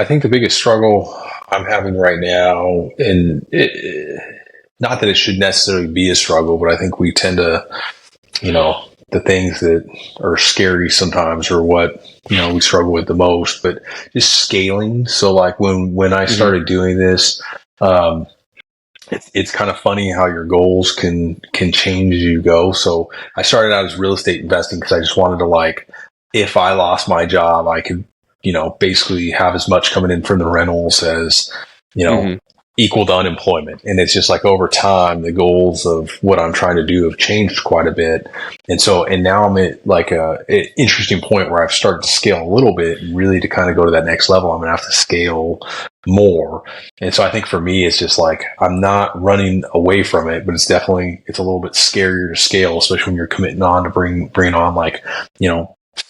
I think the biggest struggle I'm having right now, and not that it should necessarily be a struggle, but I think we tend to, the things that are scary sometimes are what, we struggle with the most, but just scaling. So like when I started doing this, it's kind of funny how your goals can change as you go. So I started out as real estate investing because I just wanted to, like, if I lost my job, I could, basically have as much coming in from the rentals as, equal to unemployment. And it's just like over time, the goals of what I'm trying to do have changed quite a bit. And now I'm at like an interesting point where I've started to scale a little bit, and really to kind of go to that next level, I'm going to have to scale more. And so I think for me, it's just like, I'm not running away from it, but it's a little bit scarier to scale, especially when you're committing on to bring on, like,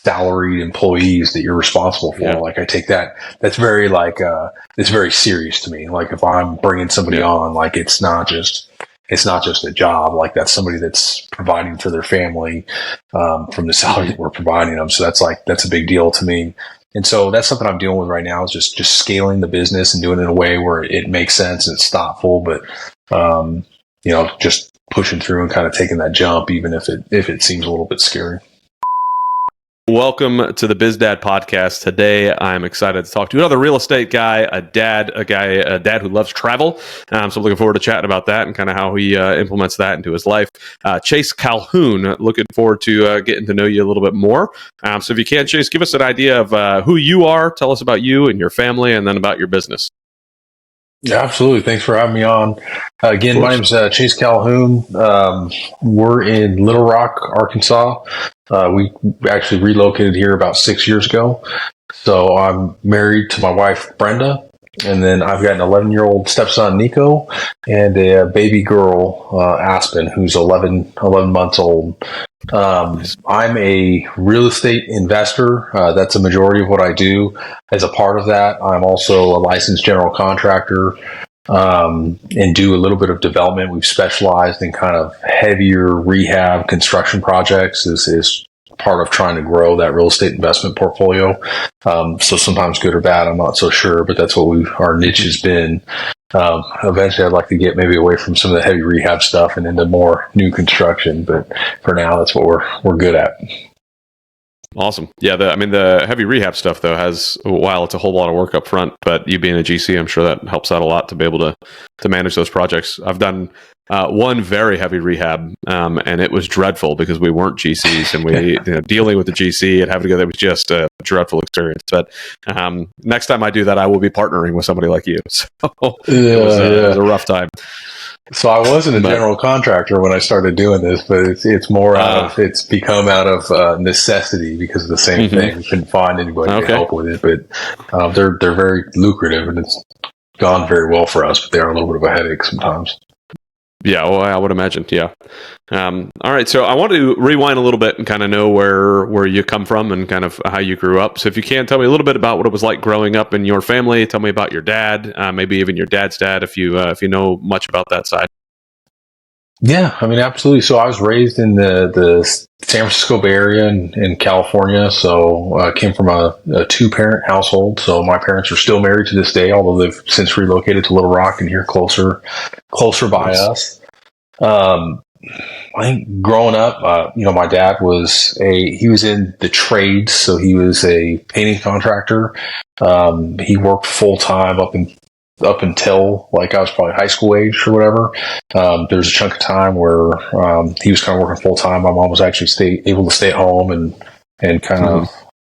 salaried employees that you're responsible for. Like, I take that's very like, it's very serious to me. Like, if I'm bringing somebody on, like, it's not just a job. Like, that's somebody that's providing for their family, from the salary that we're providing them. So that's a big deal to me. And so that's something I'm dealing with right now, is just scaling the business and doing it in a way where it makes sense and it's thoughtful, but, just pushing through and kind of taking that jump, even if it seems a little bit scary. Welcome to the BizDad podcast. Today, I'm excited to talk to another real estate guy, a dad who loves travel. So I'm looking forward to chatting about that and kind of how he implements that into his life. Chase Calhoun, looking forward to getting to know you a little bit more. So if you can, Chase, give us an idea of who you are. Tell us about you and your family, and then about your business. Yeah, absolutely. Thanks for having me on. Again, my name's Chase Calhoun. We're in Little Rock, Arkansas. We actually relocated here about 6 years ago. So I'm married to my wife, Brenda, and then I've got an 11-year-old stepson, Nico, and a baby girl, Aspen, who's 11 months old. I'm a real estate investor. That's a majority of what I do. As a part of that, I'm also a licensed general contractor, and do a little bit of development. We've specialized in kind of heavier rehab construction projects is part of trying to grow that real estate investment portfolio. So sometimes good or bad, I'm not so sure, but that's what our niche has been. Eventually I'd like to get maybe away from some of the heavy rehab stuff and into more new construction, but for now, that's what we're good at. Awesome. Yeah, the heavy rehab stuff, though, while it's a whole lot of work up front, but you being a GC, I'm sure that helps out a lot to be able to manage those projects. I've done one very heavy rehab, and it was dreadful because we weren't GCs, and we dealing with the GC and having to go there was just a dreadful experience. But next time I do that, I will be partnering with somebody like you. So it was a rough time. So I wasn't a general contractor when I started doing this, but it's more it's become out of necessity because of the same thing. We couldn't find anybody to help with it, but they're very lucrative, and it's gone very well for us, but they are a little bit of a headache sometimes. Yeah, well, I would imagine. Yeah. All right. So I want to rewind a little bit and kind of know where you come from and kind of how you grew up. So if you can, tell me a little bit about what it was like growing up in your family. Tell me about your dad, maybe even your dad's dad, if you know much about that side. Yeah, I mean, absolutely. So I was raised in the San Francisco Bay Area in California. So I came from a 2-parent household. So my parents are still married to this day, although they've since relocated to Little Rock and here closer by us. I think growing up, my dad he was in the trades. So he was a painting contractor. He worked full time up until like I was probably high school age or whatever. There was a chunk of time where he was kind of working full time. My mom was actually able to stay at home and kind of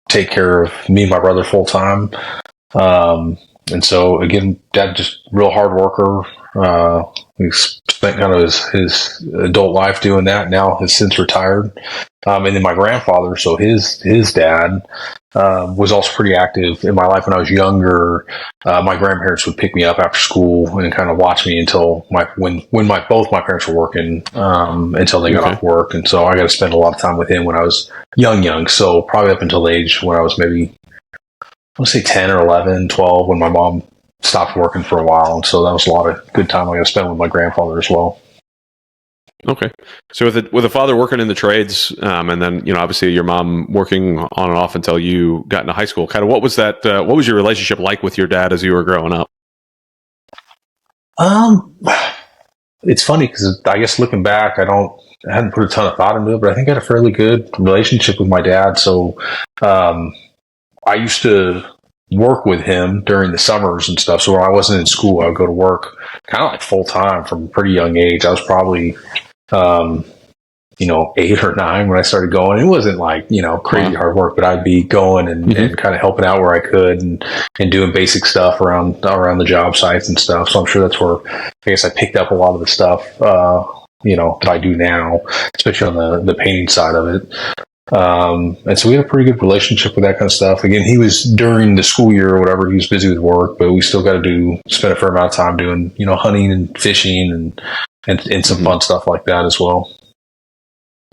take care of me and my brother full time. And so again, dad just real hard worker. He spent kind of his adult life doing that. Now has since retired. And then my grandfather, so his dad, was also pretty active in my life when I was younger. My grandparents would pick me up after school and kind of watch me until when both my parents were working, until they got off work. And so I got to spend a lot of time with him when I was young. So probably up until the age when I was maybe, I want to say 10 or 11, 12, when my mom stopped working for a while. And so that was a lot of good time I got to spend with my grandfather as well. Okay. So with a father working in the trades, and then obviously your mom working on and off until you got into high school, kind of what was that? What was your relationship like with your dad as you were growing up? Um, it's funny because I guess looking back, I hadn't put a ton of thought into it, but I think I had a fairly good relationship with my dad. So, um, I used to work with him during the summers and stuff. So when I wasn't in school, I would go to work kind of like full time from a pretty young age. I was probably, um, 8 or 9 when I started going. It wasn't like, crazy Wow. hard work, but I'd be going and Hmm. kind of helping out where I could and doing basic stuff around the job sites and stuff. So I'm sure that's where I guess I picked up a lot of the stuff, that I do now, especially on the painting side of it. And so we had a pretty good relationship with that kind of stuff. Again, he was during the school year or whatever, he was busy with work, but we still got to spend a fair amount of time doing, hunting and fishing and some Hmm. fun stuff like that as well.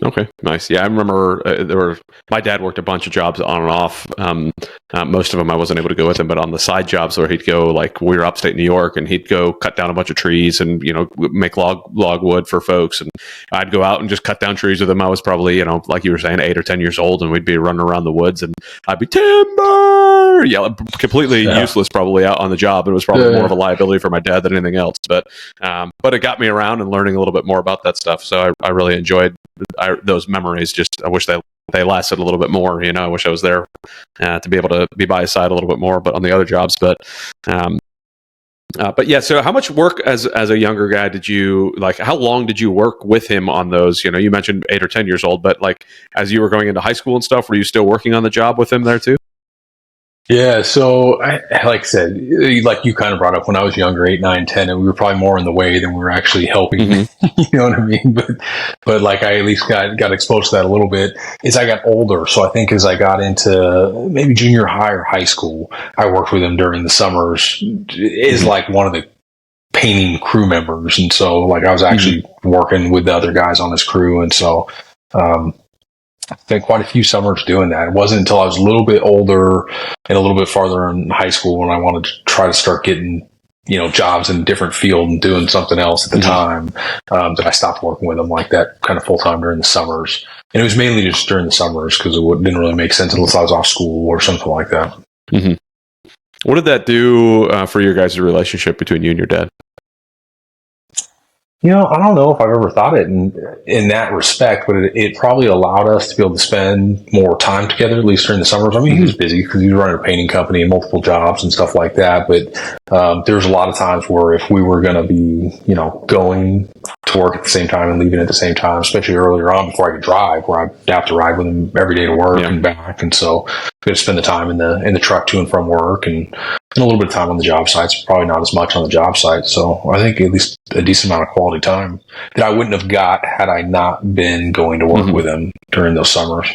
Okay, nice. Yeah, I remember my dad worked a bunch of jobs on and off. Most of them I wasn't able to go with him, but on the side jobs where he'd go, like we were upstate New York, and he'd go cut down a bunch of trees and make logwood for folks, and I'd go out and just cut down trees with him. I was probably like you were saying 8 or 10 years old, and we'd be running around the woods, and I'd be timber, yeah, completely Yeah. useless probably out on the job. It was probably more of a liability for my dad than anything else, but it got me around and learning a little bit more about that stuff. So I really enjoyed those memories. Just I wish they lasted a little bit more. I wish I was there to be able to be by his side a little bit more. But on the other jobs, um, but yeah. So how much work as a younger guy did you like? How long did you work with him on those? You mentioned 8 or 10 years old, but like as you were going into high school and stuff, were you still working on the job with him there too? Yeah, so like I said, like you kind of brought up when I was younger, 8, 9, 10, and we were probably more in the way than we were actually helping. Hmm. You know what I mean? But like I at least got exposed to that a little bit as I got older. So I think as I got into maybe junior high or high school, I worked with him during the summers is Hmm. like one of the painting crew members, and so like I was Hmm. actually working with the other guys on his crew, and so. Spent quite a few summers doing that. It wasn't until I was a little bit older and a little bit farther in high school when I wanted to try to start getting, jobs in a different field and doing something else at the Hmm. time, that I stopped working with them like that kind of full time during the summers. And it was mainly just during the summers because it didn't really make sense unless I was off school or something like that. Hmm. What did that do for your guys' relationship between you and your dad? I don't know if I've ever thought it in that respect, but it probably allowed us to be able to spend more time together, at least during the summers. I mean, he was busy because he was running a painting company and multiple jobs and stuff like that. But there was a lot of times where if we were going to be, going to work at the same time and leaving at the same time, especially earlier on before I could drive, where I'd have to ride with him every day to work Yeah. and back. And so we had to spend the time in the truck to and from work and a little bit of time on the job sites, probably not as much on the job site. So I think at least a decent amount of quality time that I wouldn't have got had I not been going to work Hmm. with him during those summers.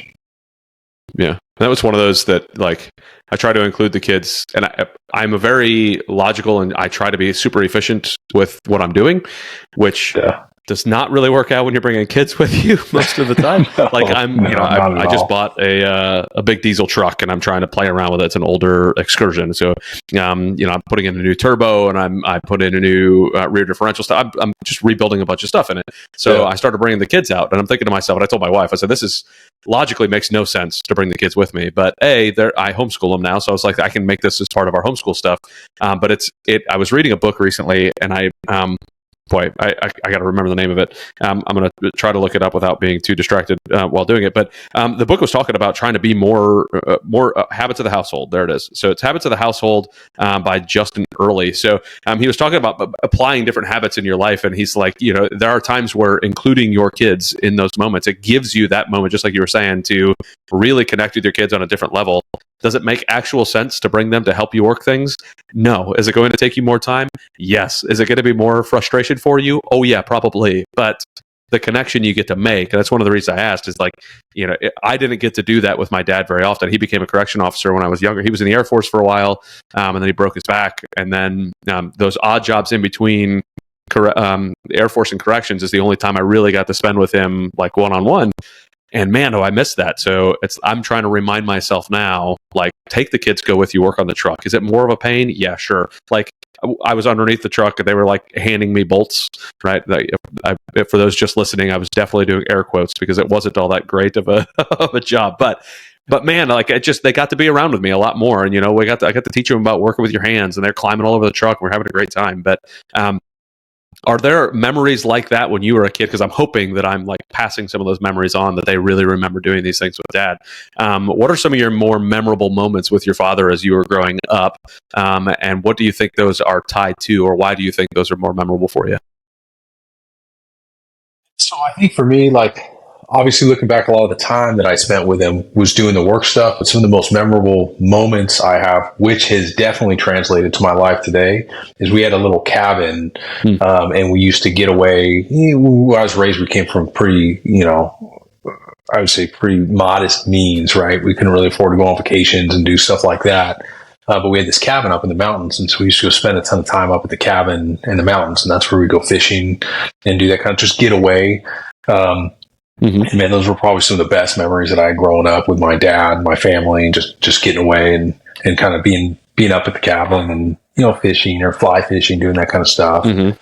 Yeah, that was one of those that like I try to include the kids, and I'm a very logical, and I try to be super efficient with what I'm doing, which Yeah. does not really work out when you're bringing kids with you most of the time. Like Not I at just all. bought a big diesel truck, and I'm trying to play around with it. It's an older Excursion, so I'm putting in a new turbo, and I put in a new rear differential stuff. I'm just rebuilding a bunch of stuff in it. So Yeah. I started bringing the kids out, and I'm thinking to myself, and I told my wife, I said, this is logically makes no sense to bring the kids with me, but I homeschool them now, so I was like, I can make this as part of our homeschool stuff. But I was reading a book recently, and I got to remember the name of it. I'm going to try to look it up without being too distracted while doing it. But the book was talking about trying to be more habits of the household. There it is. So it's Habits of the Household by Justin Early. So he was talking about applying different habits in your life, and he's like, there are times where including your kids in those moments, it gives you that moment, just like you were saying, to really connect with your kids on a different level. Does it make actual sense to bring them to help you work things? No. Is it going to take you more time? Yes. Is it going to be more frustration for you? Oh, yeah, probably. But the connection you get to make, and that's one of the reasons I asked, is like, I didn't get to do that with my dad very often. He became a correction officer when I was younger. He was in the Air Force for a while, and then he broke his back. And then those odd jobs in between Air Force and corrections is the only time I really got to spend with him like one-on-one. And man, oh, I missed that. So I'm trying to remind myself now, like, take the kids, go with you, work on the truck. Is it more of a pain? Yeah, sure. Like, I was underneath the truck and they were like handing me bolts, right? For those just listening, I was definitely doing air quotes because it wasn't all that great of a of a job. But man, like, they got to be around with me a lot more. And, I got to teach them about working with your hands, and they're climbing all over the truck. We're having a great time. But are there memories like that when you were a kid? Because I'm hoping that I'm like passing some of those memories on, that they really remember doing these things with dad. What are some of your more memorable moments with your father as you were growing up? And what do you think those are tied to, or why do you think those are more memorable for you? So I think for me, like, obviously looking back, a lot of the time that I spent with him was doing the work stuff, but some of the most memorable moments I have, which has definitely translated to my life today, is we had a little cabin, and we used to get away. Where I was raised, we came from pretty, I would say pretty modest means, right? We couldn't really afford to go on vacations and do stuff like that. But we had this cabin up in the mountains, and so we used to go spend a ton of time up at the cabin in the mountains, and that's where we go fishing and do that kind of just get away. And man, those were probably some of the best memories that I had growing up with my dad and my family, and just getting away and kind of being up at the cabin and, fishing or fly fishing, doing that kind of stuff. And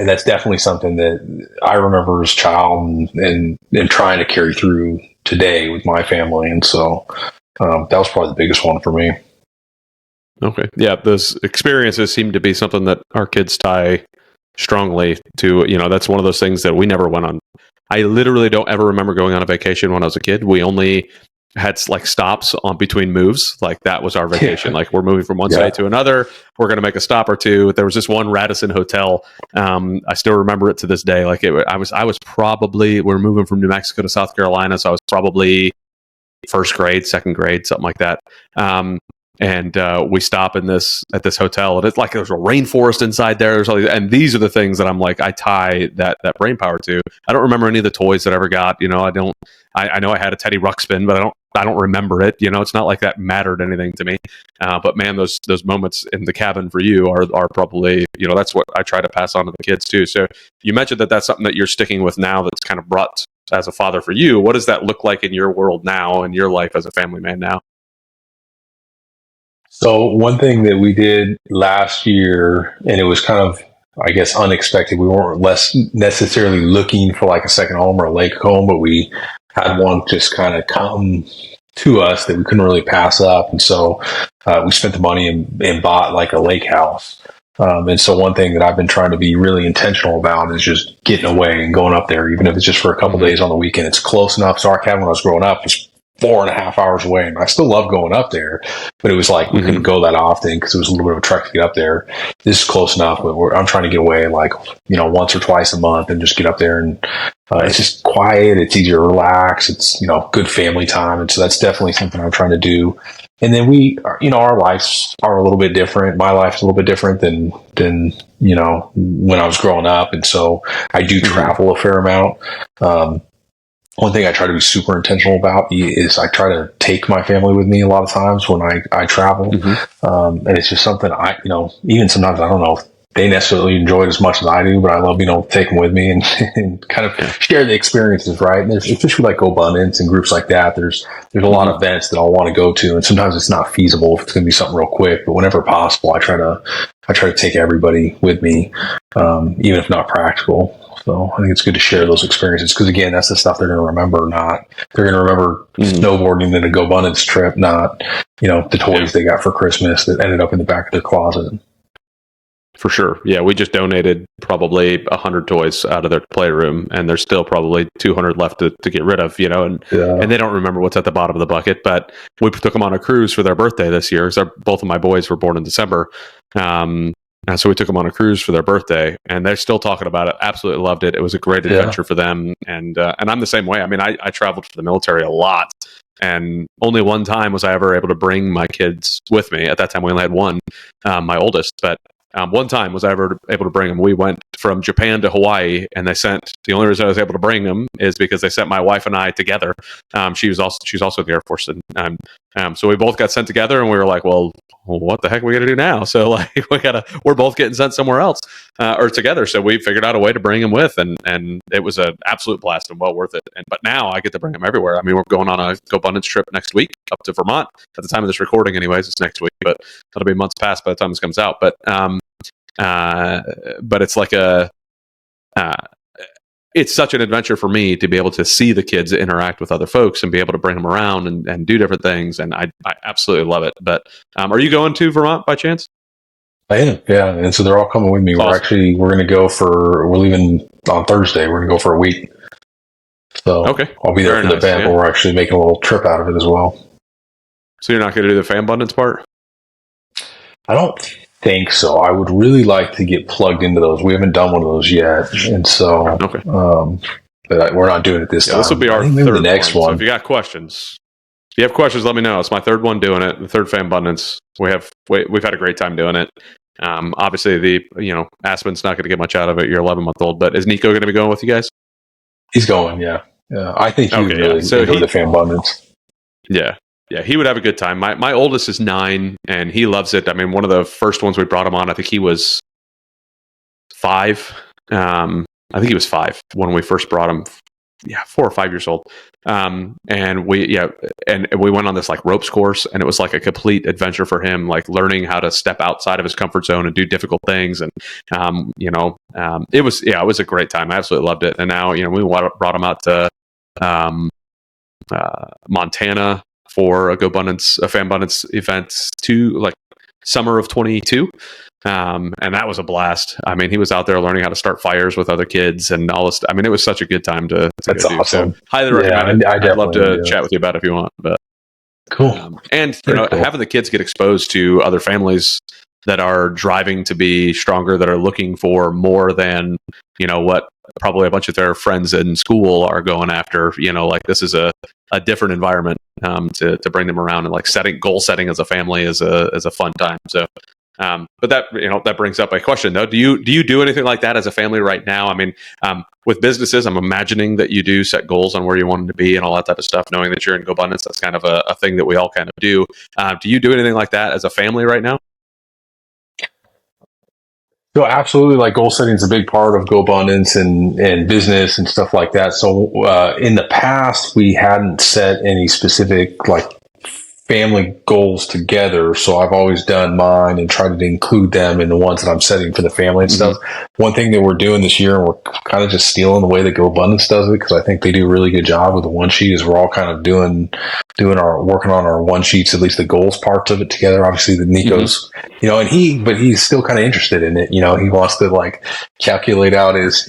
that's definitely something that I remember as a child and trying to carry through today with my family. And so that was probably the biggest one for me. Okay. Yeah, those experiences seem to be something that our kids tie strongly to. That's one of those things that we never went on. I literally don't ever remember going on a vacation when I was a kid. We only had like stops on between moves. Like, that was our vacation. Like, we're moving from one state to another. We're going to make a stop or two. There was this one Radisson hotel. I still remember it to this day. Like, I was probably, we're moving from New Mexico to South Carolina. So I was probably first grade, second grade, something like that. And we stop at this hotel, and it's like there's a rainforest inside there. And these are the things that I'm like, I tie that brain power to. I don't remember any of the toys that I ever got. I know I had a Teddy Ruxpin, but I don't remember it. It's not like that mattered anything to me. But man, those moments in the cabin for you are probably, that's what I try to pass on to the kids too. So you mentioned that that's something that you're sticking with now, that's kind of brought as a father for you. What does that look like in your world now, in your life as a family man now? So one thing that we did last year, and it was kind of, I guess, unexpected. We weren't less necessarily looking for like a second home or a lake home, but we had one just kind of come to us that we couldn't really pass up. And so we spent the money and bought like a lake house. And so one thing that I've been trying to be really intentional about is just getting away and going up there, even if it's just for a couple days on the weekend. It's close enough. So our cabin when I was growing up was 4.5 hours away, and I still love going up there, but it was like we couldn't go that often because it was a little bit of a trek to get up there. This is close enough, but I'm trying to get away like once or twice a month and just get up there, and it's just quiet. It's easier to relax. It's good family time, and so that's definitely something I'm trying to do. And then we, our lives are a little bit different. My life's a little bit different than when I was growing up, and so I do travel a fair amount. One thing I try to be super intentional about is I try to take my family with me a lot of times when I travel. And it's just something even sometimes I don't know if they necessarily enjoy it as much as I do, but I love, take them with me and kind of share the experiences, right? And there's, especially like GoBundance and groups like that, there's a lot of events that I'll want to go to, and sometimes it's not feasible if it's going to be something real quick, but whenever possible, I try to take everybody with me, even if not practical. So I think it's good to share those experiences because, again, that's the stuff they're going to remember. They're going to remember snowboarding in a GoBundance trip, not the toys they got for Christmas that ended up in the back of their closet. For sure. Yeah, we just donated probably 100 toys out of their playroom, and there's still probably 200 left to get rid of, and they don't remember what's at the bottom of the bucket. But we took them on a cruise for their birthday this year. So both of my boys were born in December. And so we took them on a cruise for their birthday, and they're still talking about it. Absolutely loved it. It was a great adventure for them. And I'm the same way. I mean, I traveled for the military a lot, and only one time was I ever able to bring my kids with me. At that time, we only had one, my oldest, but one time was I ever able to bring them. We went from Japan to Hawaii, and the only reason I was able to bring them is because they sent my wife and I together. She's also in the Air Force, and So we both got sent together, and we were like, well, what the heck are we going to do now? So like, we're both getting sent somewhere else or together. So we figured out a way to bring him with, and it was an absolute blast and well worth it. But now I get to bring him everywhere. I mean, we're going on a GoBundance trip next week up to Vermont. At the time of this recording, anyways, it's next week, but that'll be months past by the time this comes out. But it's like it's such an adventure for me to be able to see the kids interact with other folks and be able to bring them around and do different things. And I absolutely love it. But are you going to Vermont by chance? I am, yeah. And so they're all coming with me. Awesome. We're going to go we're leaving on Thursday. We're going to go for a week. So okay. I'll be there for the event, but we're actually making a little trip out of it as well. So you're not going to do the fan abundance part? I don't think so. I would really like to get plugged into those. We haven't done one of those yet, and so but we're not doing it this time. This will be our third the next one. So if you got questions, let me know. It's my third one doing it. The third fan abundance. We've had a great time doing it. Obviously, Aspen's not going to get much out of it. You're 11-month-old, but is Nico going to be going with you guys? He's going. Yeah. I think he would really enjoy the fan abundance. Yeah. Yeah, he would have a good time. My oldest is 9, and he loves it. I mean, one of the first ones we brought him on, I think he was 5. I think he was 5 when we first brought him. Yeah, 4 or 5 years old. And we went on this like ropes course, and it was like a complete adventure for him, like learning how to step outside of his comfort zone and do difficult things. And it was a great time. I absolutely loved it. And now we brought him out to Montana for a fan abundance event like summer of 22. And that was a blast. I mean, he was out there learning how to start fires with other kids and all this. I mean, it was such a good time to That's awesome. So, highly recommend it. I'd love to chat with you about it if you want. But cool. And having the kids get exposed to other families that are driving to be stronger, that are looking for more than what probably a bunch of their friends in school are going after. Like this is a different environment to bring them around, and like goal setting as a family is a fun time. So, but that brings up a question though. Do you do anything like that as a family right now? I mean, with businesses, I'm imagining that you do set goals on where you want them to be and all that type of stuff. Knowing that you're in GoBundance, that's kind of a thing that we all kind of do. Do you do anything like that as a family right now? So absolutely, like goal setting is a big part of GoBundance and business and stuff like that. So in the past, we hadn't set any specific like family goals together. So I've always done mine and tried to include them in the ones that I'm setting for the family and stuff. One thing that we're doing this year, and we're kind of just stealing the way that GoBundance does it, because I think they do a really good job with the one sheet, is we're all kind of working on our one sheets, at least the goals parts of it together. Obviously the Nico's, but he's still kind of interested in it. He wants to like calculate out his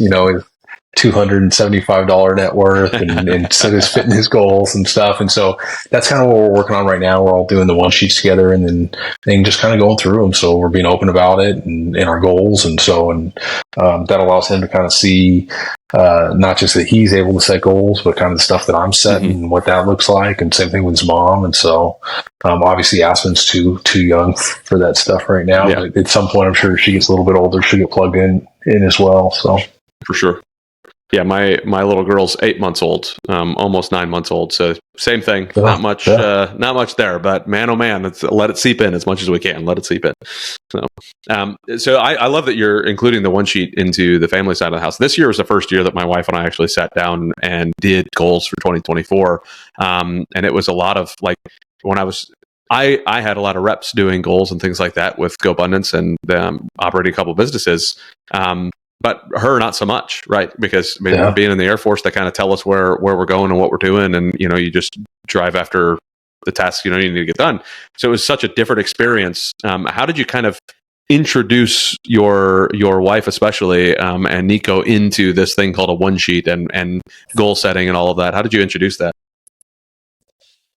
$275 net worth and set his fitness goals and stuff. And so that's kind of what we're working on right now. We're all doing the one sheets together and just kind of going through them. So we're being open about it and our goals. And that allows him to kind of see, not just that he's able to set goals, but kind of the stuff that I'm setting and what that looks like. And same thing with his mom. And so, obviously Aspen's too young for that stuff right now, but at some point, I'm sure she gets a little bit older, she'll get plugged in as well. So for sure. Yeah, my little girl's 8 months old, almost 9 months old. So same thing. Not much there, but man, oh man, let it seep in as much as we can. Let it seep in. So I love that you're including the one sheet into the family side of the house. This year was the first year that my wife and I actually sat down and did goals for 2024. And it was a lot of like when I had a lot of reps doing goals and things like that with GoBundance and operating a couple of businesses. But her, not so much, right? Because being in the Air Force, they kind of tell us where we're going and what we're doing. And, you just drive after the tasks, you need to get done. So it was such a different experience. How did you kind of introduce your wife, especially, and Nico into this thing called a one sheet and goal setting and all of that? How did you introduce that?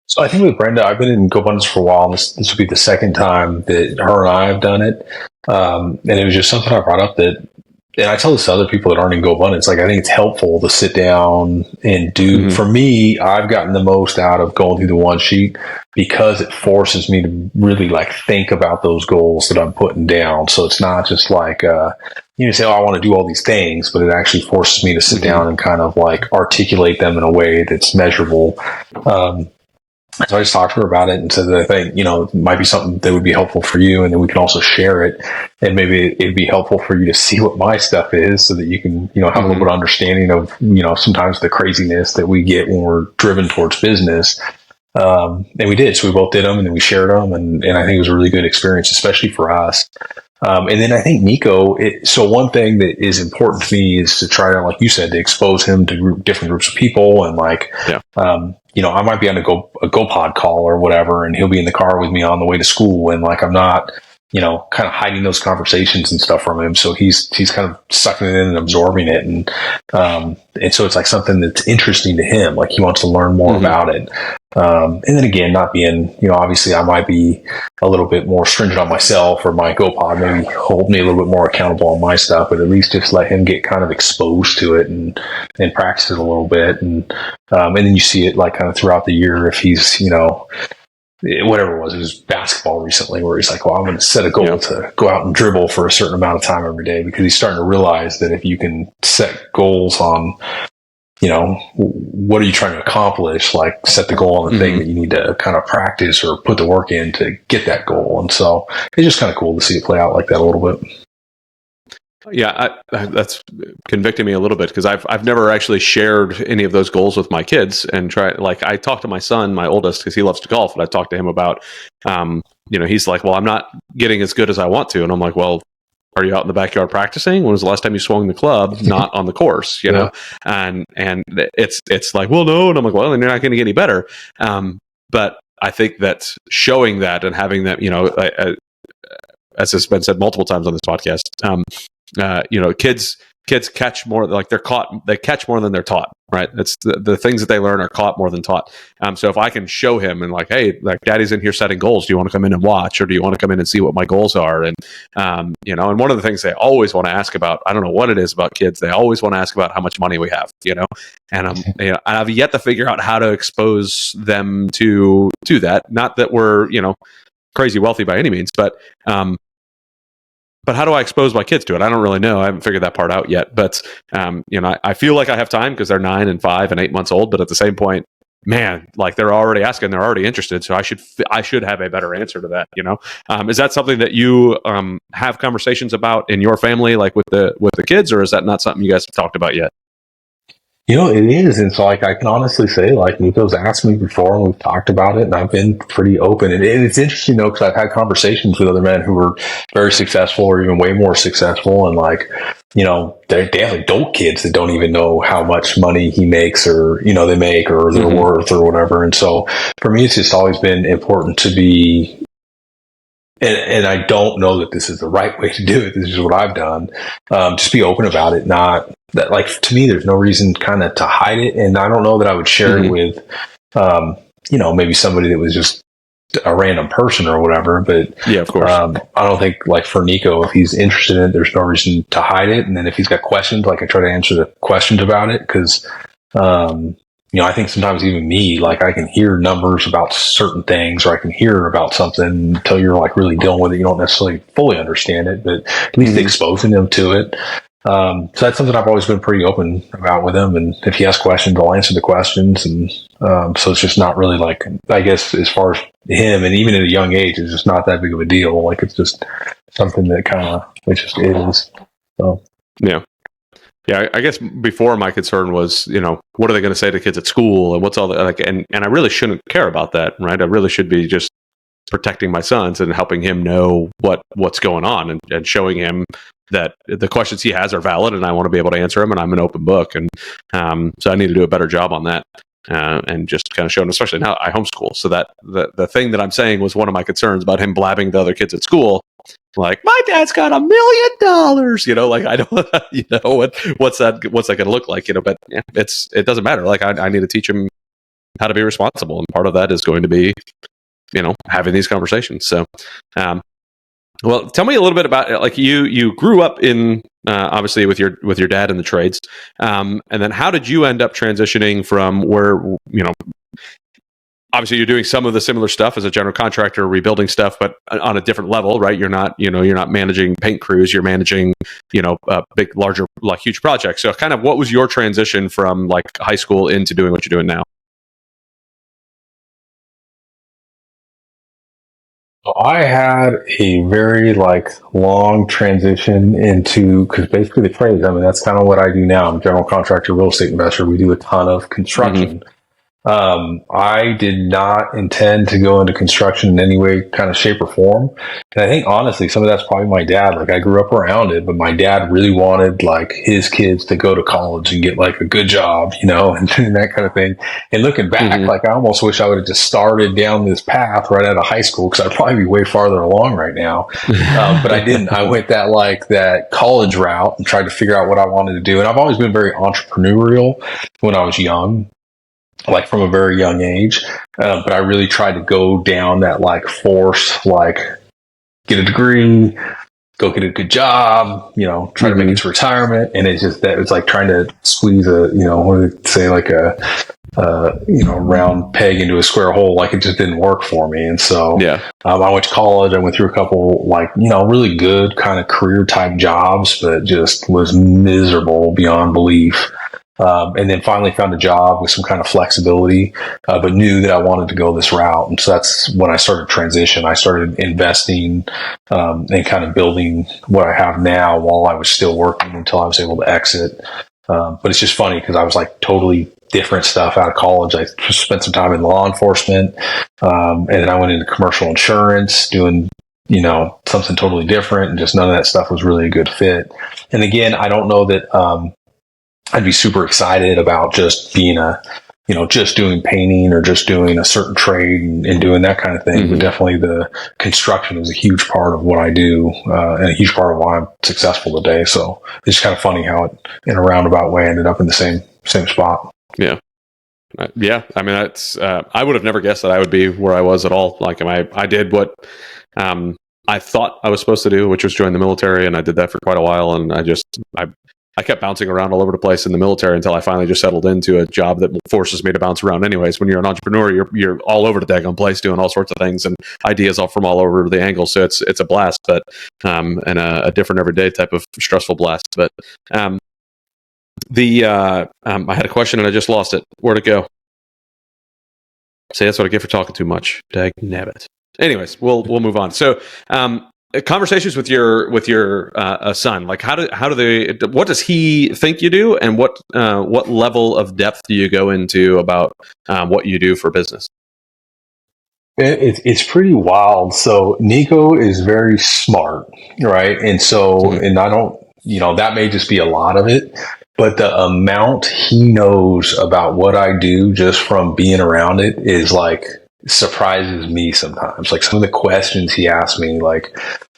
So I think with Brenda, I've been in GoBundance for a while. This will be the second time that her and I have done it. And it was just something I brought up and I tell this to other people that aren't in GoBundance, like I think it's helpful to sit down and do. For me, I've gotten the most out of going through the one sheet because it forces me to really like think about those goals that I'm putting down. So it's not just like, say, I want to do all these things, but it actually forces me to sit down and kind of like articulate them in a way that's measurable. So I just talked to her about it and said that I think, it might be something that would be helpful for you. And then we can also share it. And maybe it'd be helpful for you to see what my stuff is so that you can, have a little bit of understanding of, sometimes the craziness that we get when we're driven towards business. And we did. So we both did them and then we shared them. And I think it was a really good experience, especially for us. And then I think Nico, so one thing that is important to me is to try to, like you said, to expose him to different groups of people. And I might be on a GoPod call or whatever, and he'll be in the car with me on the way to school. And I'm not, kind of hiding those conversations and stuff from him. So he's kind of sucking it in and absorbing it. And so it's like something that's interesting to him. Like he wants to learn more about it. And then again, not being, obviously I might be a little bit more stringent on myself, or my GoPod maybe hold me a little bit more accountable on my stuff, but at least just let him get kind of exposed to it and practice it a little bit. And then you see it like kind of throughout the year if he's, whatever it was basketball recently where he's like, well, I'm going to set a goal to go out and dribble for a certain amount of time every day, because he's starting to realize that if you can set goals on, what are you trying to accomplish? Like set the goal on the thing that you need to kind of practice or put the work in to get that goal. And so it's just kind of cool to see it play out like that a little bit. Yeah, that's convicting me a little bit, because I've never actually shared any of those goals with my kids and I talked to my son, my oldest, because he loves to golf, and I talked to him about, he's like, well, I'm not getting as good as I want to. And I'm like, well, are you out in the backyard practicing? When was the last time you swung the club? Not on the course, know? And it's like, well, no. And I'm like, well, then you're not going to get any better. But I think that showing that and having that, as has been said multiple times on this podcast, kids catch more, like they catch more than they're taught, right? It's the things that they learn are caught more than taught. So if I can show him and like, hey, like daddy's in here setting goals, do you want to come in and watch, or do you want to come in and see what my goals are? And and one of the things they always want to ask about, I don't know what it is about kids, they always want to ask about how much money we have, and I've yet to figure out how to expose them to that. Not that we're crazy wealthy by any means, but how do I expose my kids to it? I don't really know. I haven't figured that part out yet. But, I feel like I have time because they're 9 and 5 and 8 months old. But at the same point, man, like they're already asking, they're already interested. So I should have a better answer to that. Is that something that you have conversations about in your family, like with the kids, or is that not something you guys have talked about yet? It is. And so I can honestly say, Nico's asked me before and we've talked about it, and I've been pretty open. And it's interesting though, because I've had conversations with other men who are very successful or even way more successful. And they have adult kids that don't even know how much money he makes or, they make or their worth or whatever. And so for me, it's just always been important to be, and I don't know that this is the right way to do it. This is what I've done. Just be open about it. Not that, to me, there's no reason kind of to hide it. And I don't know that I would share it with, maybe somebody that was just a random person or whatever. But yeah, of course. I don't think for Nico, if he's interested in it, there's no reason to hide it. And then if he's got questions, I try to answer the questions about it, because, I think sometimes even me, I can hear numbers about certain things, or I can hear about something until you're really dealing with it. You don't necessarily fully understand it, but at least exposing them to it. So that's something I've always been pretty open about with him. And if he has questions, I'll answer the questions. And so it's just not really I guess as far as him, and even at a young age, it's just not that big of a deal. It's just something that it just is. So yeah. Yeah, I guess before my concern was, what are they going to say to kids at school, and what's all that? And I really shouldn't care about that, right? I really should be just protecting my sons and helping him know what's going on, and showing him that the questions he has are valid, and I want to be able to answer them, and I'm an open book. And so I need to do a better job on that, and just kind of show him, especially now I homeschool. So that the thing that I'm saying was one of my concerns about him blabbing to other kids at school. Like, my dad's got $1 million, I don't, what's that going to look like, but yeah, it doesn't matter. I need to teach him how to be responsible. And part of that is going to be, having these conversations. So, well, tell me a little bit about, you grew up in, obviously with your dad in the trades. And then how did you end up transitioning from where, obviously, you're doing some of the similar stuff as a general contractor, rebuilding stuff, but on a different level, right? You're not managing paint crews. You're managing, big, larger, huge projects. So, kind of, what was your transition from high school into doing what you're doing now? I had a very long transition into, because basically the trades, I mean, that's kind of what I do now. I'm a general contractor, real estate investor. We do a ton of construction. I did not intend to go into construction in any way, kind of shape or form. And I think honestly, some of that's probably my dad. Like I grew up around it, but my dad really wanted his kids to go to college and get a good job, and that kind of thing. And looking back, I almost wish I would have just started down this path right out of high school because I'd probably be way farther along right now. But I didn't. I went that college route and tried to figure out what I wanted to do. And I've always been very entrepreneurial when I was young. From a very young age. But I really tried to go down that force, get a degree, go get a good job, try to make it to retirement. And it's just that it was trying to squeeze a, what do they say, a round peg into a square hole. It just didn't work for me. And so I went to college. I went through a couple really good kind of career type jobs, but just was miserable beyond belief. And then finally found a job with some kind of flexibility, but knew that I wanted to go this route. And so that's when I started transition. I started investing and kind of building what I have now while I was still working until I was able to exit. But it's just funny because I was totally different stuff out of college. I just spent some time in law enforcement, and then I went into commercial insurance doing something totally different, and just none of that stuff was really a good fit. And again, I don't know that I'd be super excited about just being just doing painting or just doing a certain trade and doing that kind of thing. But definitely the construction is a huge part of what I do, and a huge part of why I'm successful today. So it's just kind of funny how it, in a roundabout way, ended up in the same spot. Yeah. Yeah. I mean, that's, I would have never guessed that I would be where I was at all. I did what, I thought I was supposed to do, which was join the military. And I did that for quite a while. And I kept bouncing around all over the place in the military until I finally just settled into a job that forces me to bounce around anyways. When you're an entrepreneur, you're all over the daggone place doing all sorts of things and ideas all from all over the angles. So it's a blast, but and a different everyday type of stressful blast. But I had a question and I just lost it. Where'd it go? See, that's what I get for talking too much. Dag nabbit. Anyways, we'll move on. So conversations with your son, what does he think you do, and what level of depth do you go into about what you do for business? It's pretty wild. So Nico is very smart, right? And so, and I don't, that may just be a lot of it, but the amount he knows about what I do just from being around it is surprises me sometimes. Some of the questions he asks me,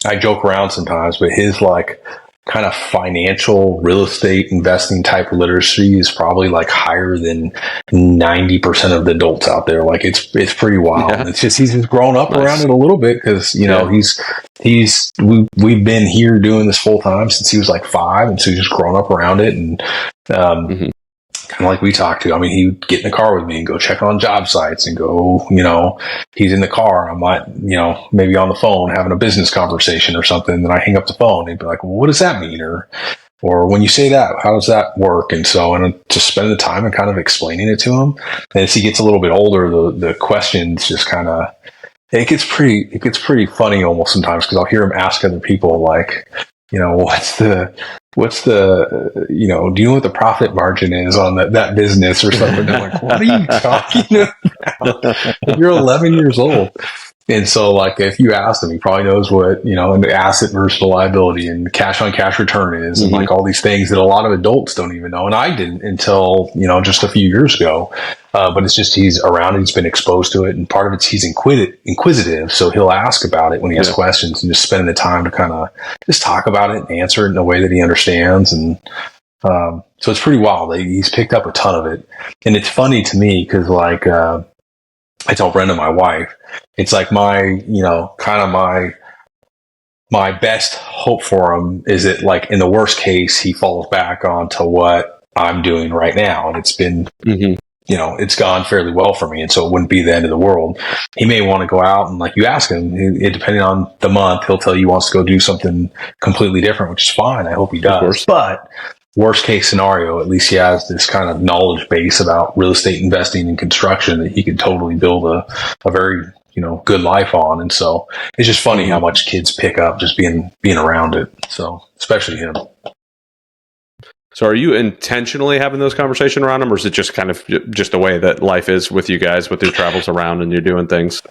I joke around sometimes, but his kind of financial real estate investing type literacy is probably higher than 90% of the adults out there. It's pretty wild. Yeah. It's just, he's just grown up around it a little bit because, we've been here doing this full time since he was 5. And so he's just grown up around it. And, kind of like we talked to, I mean, he would get in the car with me and go check on job sites and go, he's in the car. I might, maybe on the phone having a business conversation or something. And then I hang up the phone and he'd be like, well, what does that mean? Or when you say that, how does that work? And so, and just spend the time and kind of explaining it to him. And as he gets a little bit older, the questions just kind of, it gets pretty funny almost sometimes because I'll hear him ask other people what's the, do you know what the profit margin is on that business or something? And I'm like, what are you talking about? You're 11 years old. And so if you ask him, he probably knows what, an asset versus liability and cash on cash return is and all these things that a lot of adults don't even know. And I didn't until, just a few years ago. But it's just, he's around it, he's been exposed to it. And part of it's he's inquisitive. So he'll ask about it when he has questions and just spending the time to kind of just talk about it and answer it in a way that he understands. And so it's pretty wild. He's picked up a ton of it. And it's funny to me because I tell Brenda, my wife, it's my, kind of my best hope for him is that in the worst case, he falls back onto what I'm doing right now. And it's been, it's gone fairly well for me. And so it wouldn't be the end of the world. He may want to go out and you ask him, depending on the month, he'll tell you he wants to go do something completely different, which is fine. I hope he does. But worst case scenario, at least he has this kind of knowledge base about real estate investing and construction that he could totally build a very, good life on. And so it's just funny how much kids pick up just being around it. So especially him. So are you intentionally having those conversations around them, or is it just kind of just the way that life is with you guys, with your travels around and you're doing things?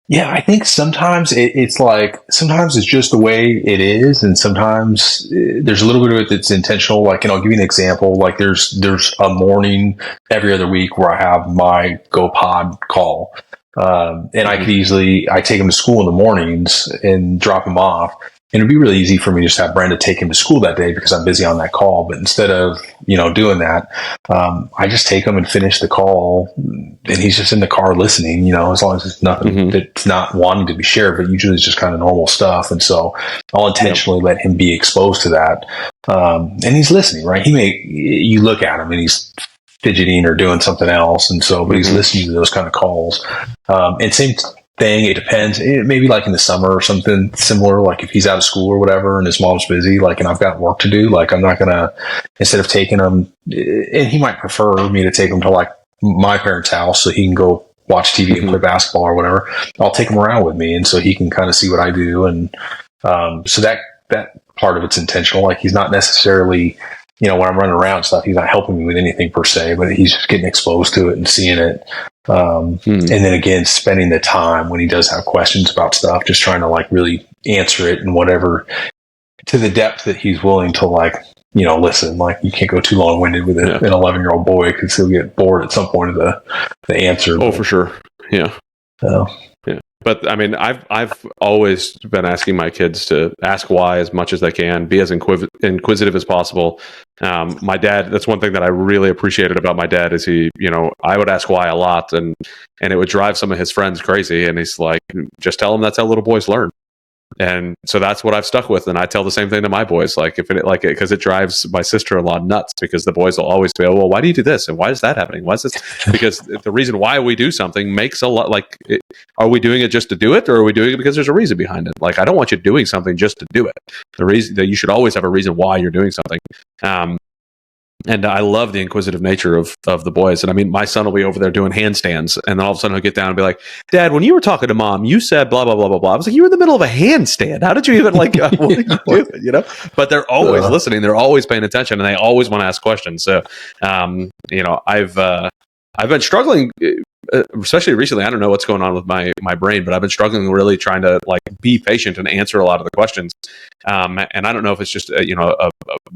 Yeah, I think sometimes sometimes it's just the way it is, and sometimes there's a little bit of it that's intentional. Like, I'll give you an example. Like, there's a morning every other week where I have my GoPod call, and I take him to school in the mornings and drop him off. And it'd be really easy for me to just have Brenda take him to school that day because I'm busy on that call. But instead of, doing that, I just take him and finish the call, and he's just in the car listening, as long as it's nothing that's not wanting to be shared, but usually it's just kind of normal stuff. And so I'll intentionally let him be exposed to that. And he's listening, right? You look at him and he's fidgeting or doing something else. And so, but he's listening to those kind of calls. And same thing, it depends. Maybe like in the summer or something similar, like if he's out of school or whatever and his mom's busy, like, and I've got work to do, like I'm not gonna, instead of taking him, and he might prefer me to take him to like my parents' house so he can go watch TV and play basketball or whatever. I'll take him around with me, and so he can kind of see what I do. And so that part of it's intentional. Like, he's not necessarily, when I'm running around and stuff, he's not helping me with anything per se, but he's just getting exposed to it and seeing it. And then again, spending the time when he does have questions about stuff, just trying to like really answer it in whatever, to the depth that he's willing to like, listen. Like, you can't go too long winded with an 11-year-old boy because he'll get bored at some point of the answer. Oh, for sure. Yeah. So. Yeah. But I mean, I've always been asking my kids to ask why as much as they can, be as inquisitive as possible. My dad, that's one thing that I really appreciated about my dad is he, I would ask why a lot, and it would drive some of his friends crazy. And he's like, just tell them that's how little boys learn. And so that's what I've stuck with. And I tell the same thing to my boys, because it drives my sister-in-law nuts, because the boys will always be, well, why do you do this? And why is that happening? Why is this? Because the reason why we do something makes a lot, are we doing it just to do it? Or are we doing it because there's a reason behind it? Like, I don't want you doing something just to do it. The reason that you should always have a reason why you're doing something. And I love the inquisitive nature of the boys. And I mean, my son will be over there doing handstands, and then all of a sudden he'll get down and be like, Dad, when you were talking to Mom, you said blah, blah, blah, blah, blah. I was like, you were in the middle of a handstand. How did you even what did you do? But they're always listening. They're always paying attention, and they always want to ask questions. So, I've been struggling, especially recently. I don't know what's going on with my brain, but I've been struggling really trying to like be patient and answer a lot of the questions. And I don't know if it's just,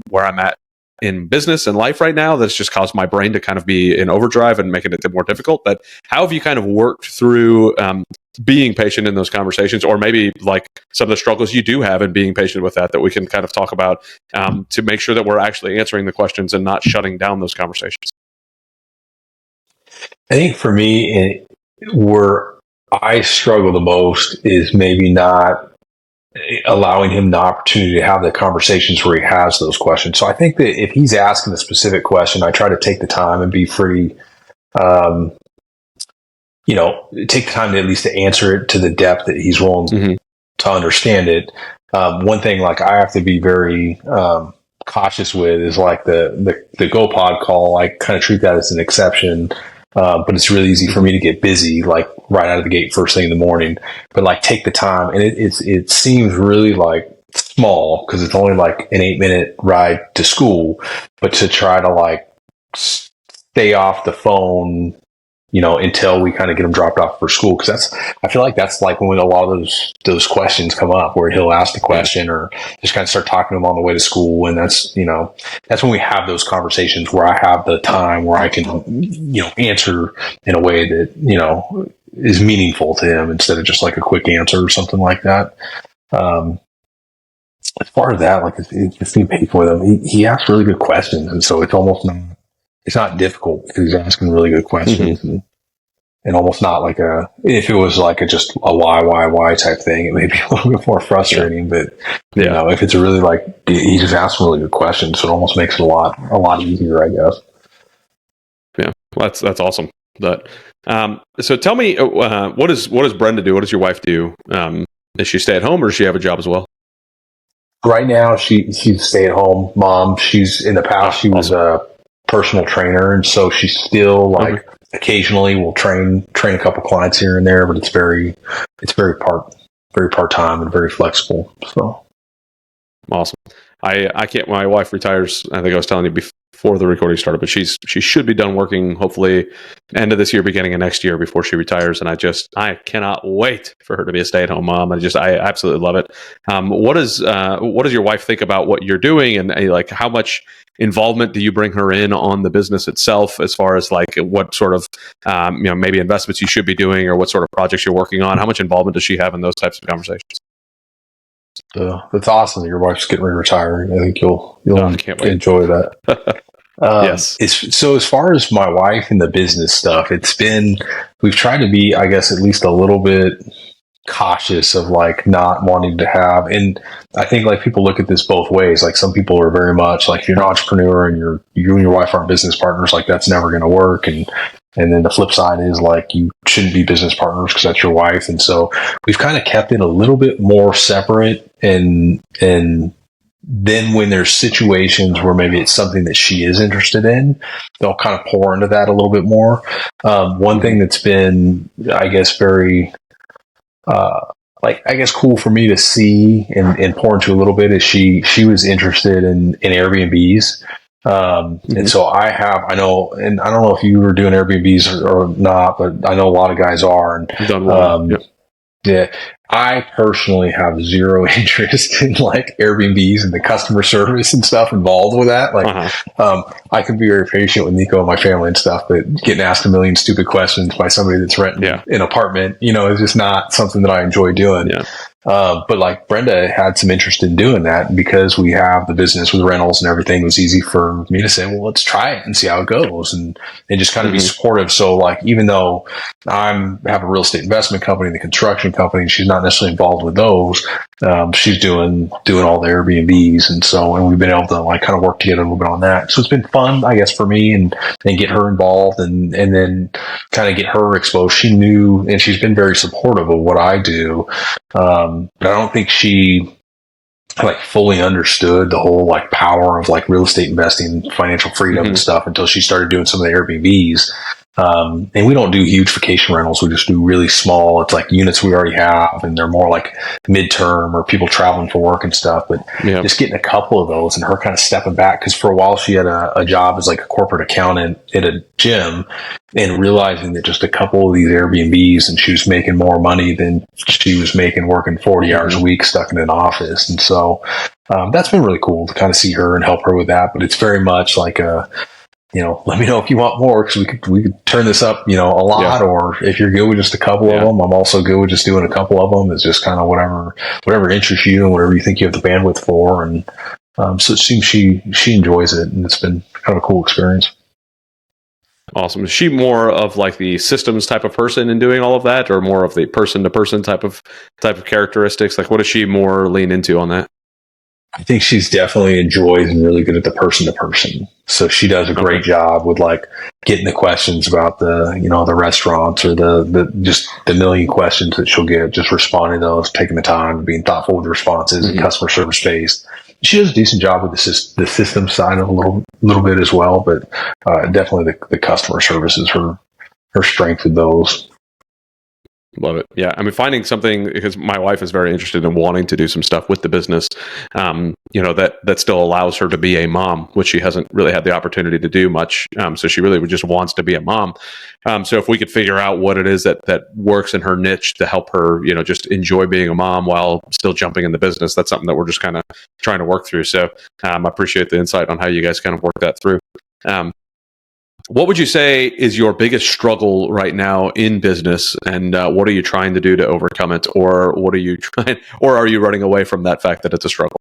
where I'm at in business and life right now that's just caused my brain to kind of be in overdrive and making it more difficult. But how have you kind of worked through being patient in those conversations, or maybe like some of the struggles you do have in being patient with that we can kind of talk about to make sure that we're actually answering the questions and not shutting down those conversations? I think for me, where I struggle the most is maybe not allowing him the opportunity to have the conversations where he has those questions. So I think that if he's asking a specific question, I try to take the time and be pretty, take the time to at least to answer it to the depth that he's willing to understand it. One thing like I have to be very cautious with is like the GoPod call. I kind of treat that as an exception. But it's really easy for me to get busy, like right out of the gate, first thing in the morning. But like take the time, and it seems really like small because it's only like an 8-minute ride to school. But to try to like stay off the phone, until we kind of get him dropped off for school, because I feel like that's like when a lot of those questions come up, where he'll ask the question or just kind of start talking to him on the way to school, and that's when we have those conversations where I have the time where I can answer in a way that is meaningful to him instead of just like a quick answer or something like that. As far as that, like it's just being patient with him. He asks really good questions, and so it's not difficult because he's asking really good questions and almost not like if it was like just a why type thing, it may be a little bit more frustrating, but if it's a really like, he just asks really good questions. So it almost makes it a lot easier, I guess. Yeah. Well, that's awesome. But, so tell me, what does Brenda do? What does your wife do? Does she stay at home, or does she have a job as well? Right now, she's a stay-at-home mom. She's in the past, she was a personal trainer, and so she's still like occasionally we'll train a couple clients here and there, but it's very part-time and very flexible. So awesome. I can't. My wife retires. I think I was telling you before the recording started, but she should be done working hopefully end of this year, beginning of next year before she retires. And I cannot wait for her to be a stay-at-home mom. I absolutely love it. What does your wife think about what you're doing, and like how much involvement do you bring her in on the business itself, as far as like what sort of maybe investments you should be doing, or what sort of projects you're working on? How much involvement does she have in those types of conversations? That's awesome that your wife's getting ready to retire. I think you'll enjoy that. Yes. So as far as my wife and the business stuff, we've tried to be, I guess, at least a little bit cautious of like not wanting to have, and I think like people look at this both ways. Like some people are very much like, if you're an entrepreneur and you and your wife aren't business partners, like that's never going to work. And then the flip side is like, you shouldn't be business partners because that's your wife. And so we've kind of kept it a little bit more separate. And then when there's situations where maybe it's something that she is interested in, they'll kind of pour into that a little bit more. One thing that's been, I guess, very, cool for me to see and pour into a little bit is she was interested in Airbnbs. And so I know, and I don't know if you were doing Airbnbs or not, but I know a lot of guys are. And, done well. Yep. Yeah, I personally have zero interest in like Airbnbs and the customer service and stuff involved with that. Like, I can be very patient with Nico and my family and stuff, but getting asked a million stupid questions by somebody that's renting an apartment, is just not something that I enjoy doing. Yeah. But like Brenda had some interest in doing that because we have the business with rentals and everything. It was easy for me to say, well, let's try it and see how it goes, and just kind of be supportive. So like, even though have a real estate investment company, the construction company, she's not necessarily involved with those. She's doing all the Airbnbs. And we've been able to like kind of work together a little bit on that. So it's been fun, I guess, for me and get her involved and then kind of get her exposed. She knew, and she's been very supportive of what I do. But I don't think she like fully understood the whole like power of like real estate investing, financial freedom and stuff until she started doing some of the Airbnbs. And we don't do huge vacation rentals. We just do really small. It's like units we already have, and they're more like midterm or people traveling for work and stuff. But just getting a couple of those and her kind of stepping back, because for a while she had a job as like a corporate accountant at a gym, and realizing that just a couple of these Airbnbs and she was making more money than she was making working 40 hours a week stuck in an office. And so that's been really cool to kind of see her and help her with that. But it's very much like let me know if you want more, because we could turn this up, a lot, or if you're good with just a couple of them. I'm also good with just doing a couple of them. It's just kind of whatever interests you and whatever you think you have the bandwidth for. And so it seems she enjoys it, and it's been kind of a cool experience. Awesome. Is she more of like the systems type of person in doing all of that, or more of the person to person type of characteristics? Like, what does she more lean into on that? I think she's definitely enjoys and really good at the person to person. So she does a great job with like getting the questions about the restaurants, or just the million questions that she'll get, just responding to those, taking the time, being thoughtful with responses and customer service based. She does a decent job with the system side of a little bit as well, but definitely the customer service is her strength with those. Love it. Yeah. I mean, finding something, because my wife is very interested in wanting to do some stuff with the business, that still allows her to be a mom, which she hasn't really had the opportunity to do much. So she really just wants to be a mom. So if we could figure out what it is that works in her niche to help her, just enjoy being a mom while still jumping in the business, that's something that we're just kind of trying to work through. So I appreciate the insight on how you guys kind of work that through. What would you say is your biggest struggle right now in business, and what are you trying to do to overcome it, or what are you trying, or are you running away from that fact that it's a struggle?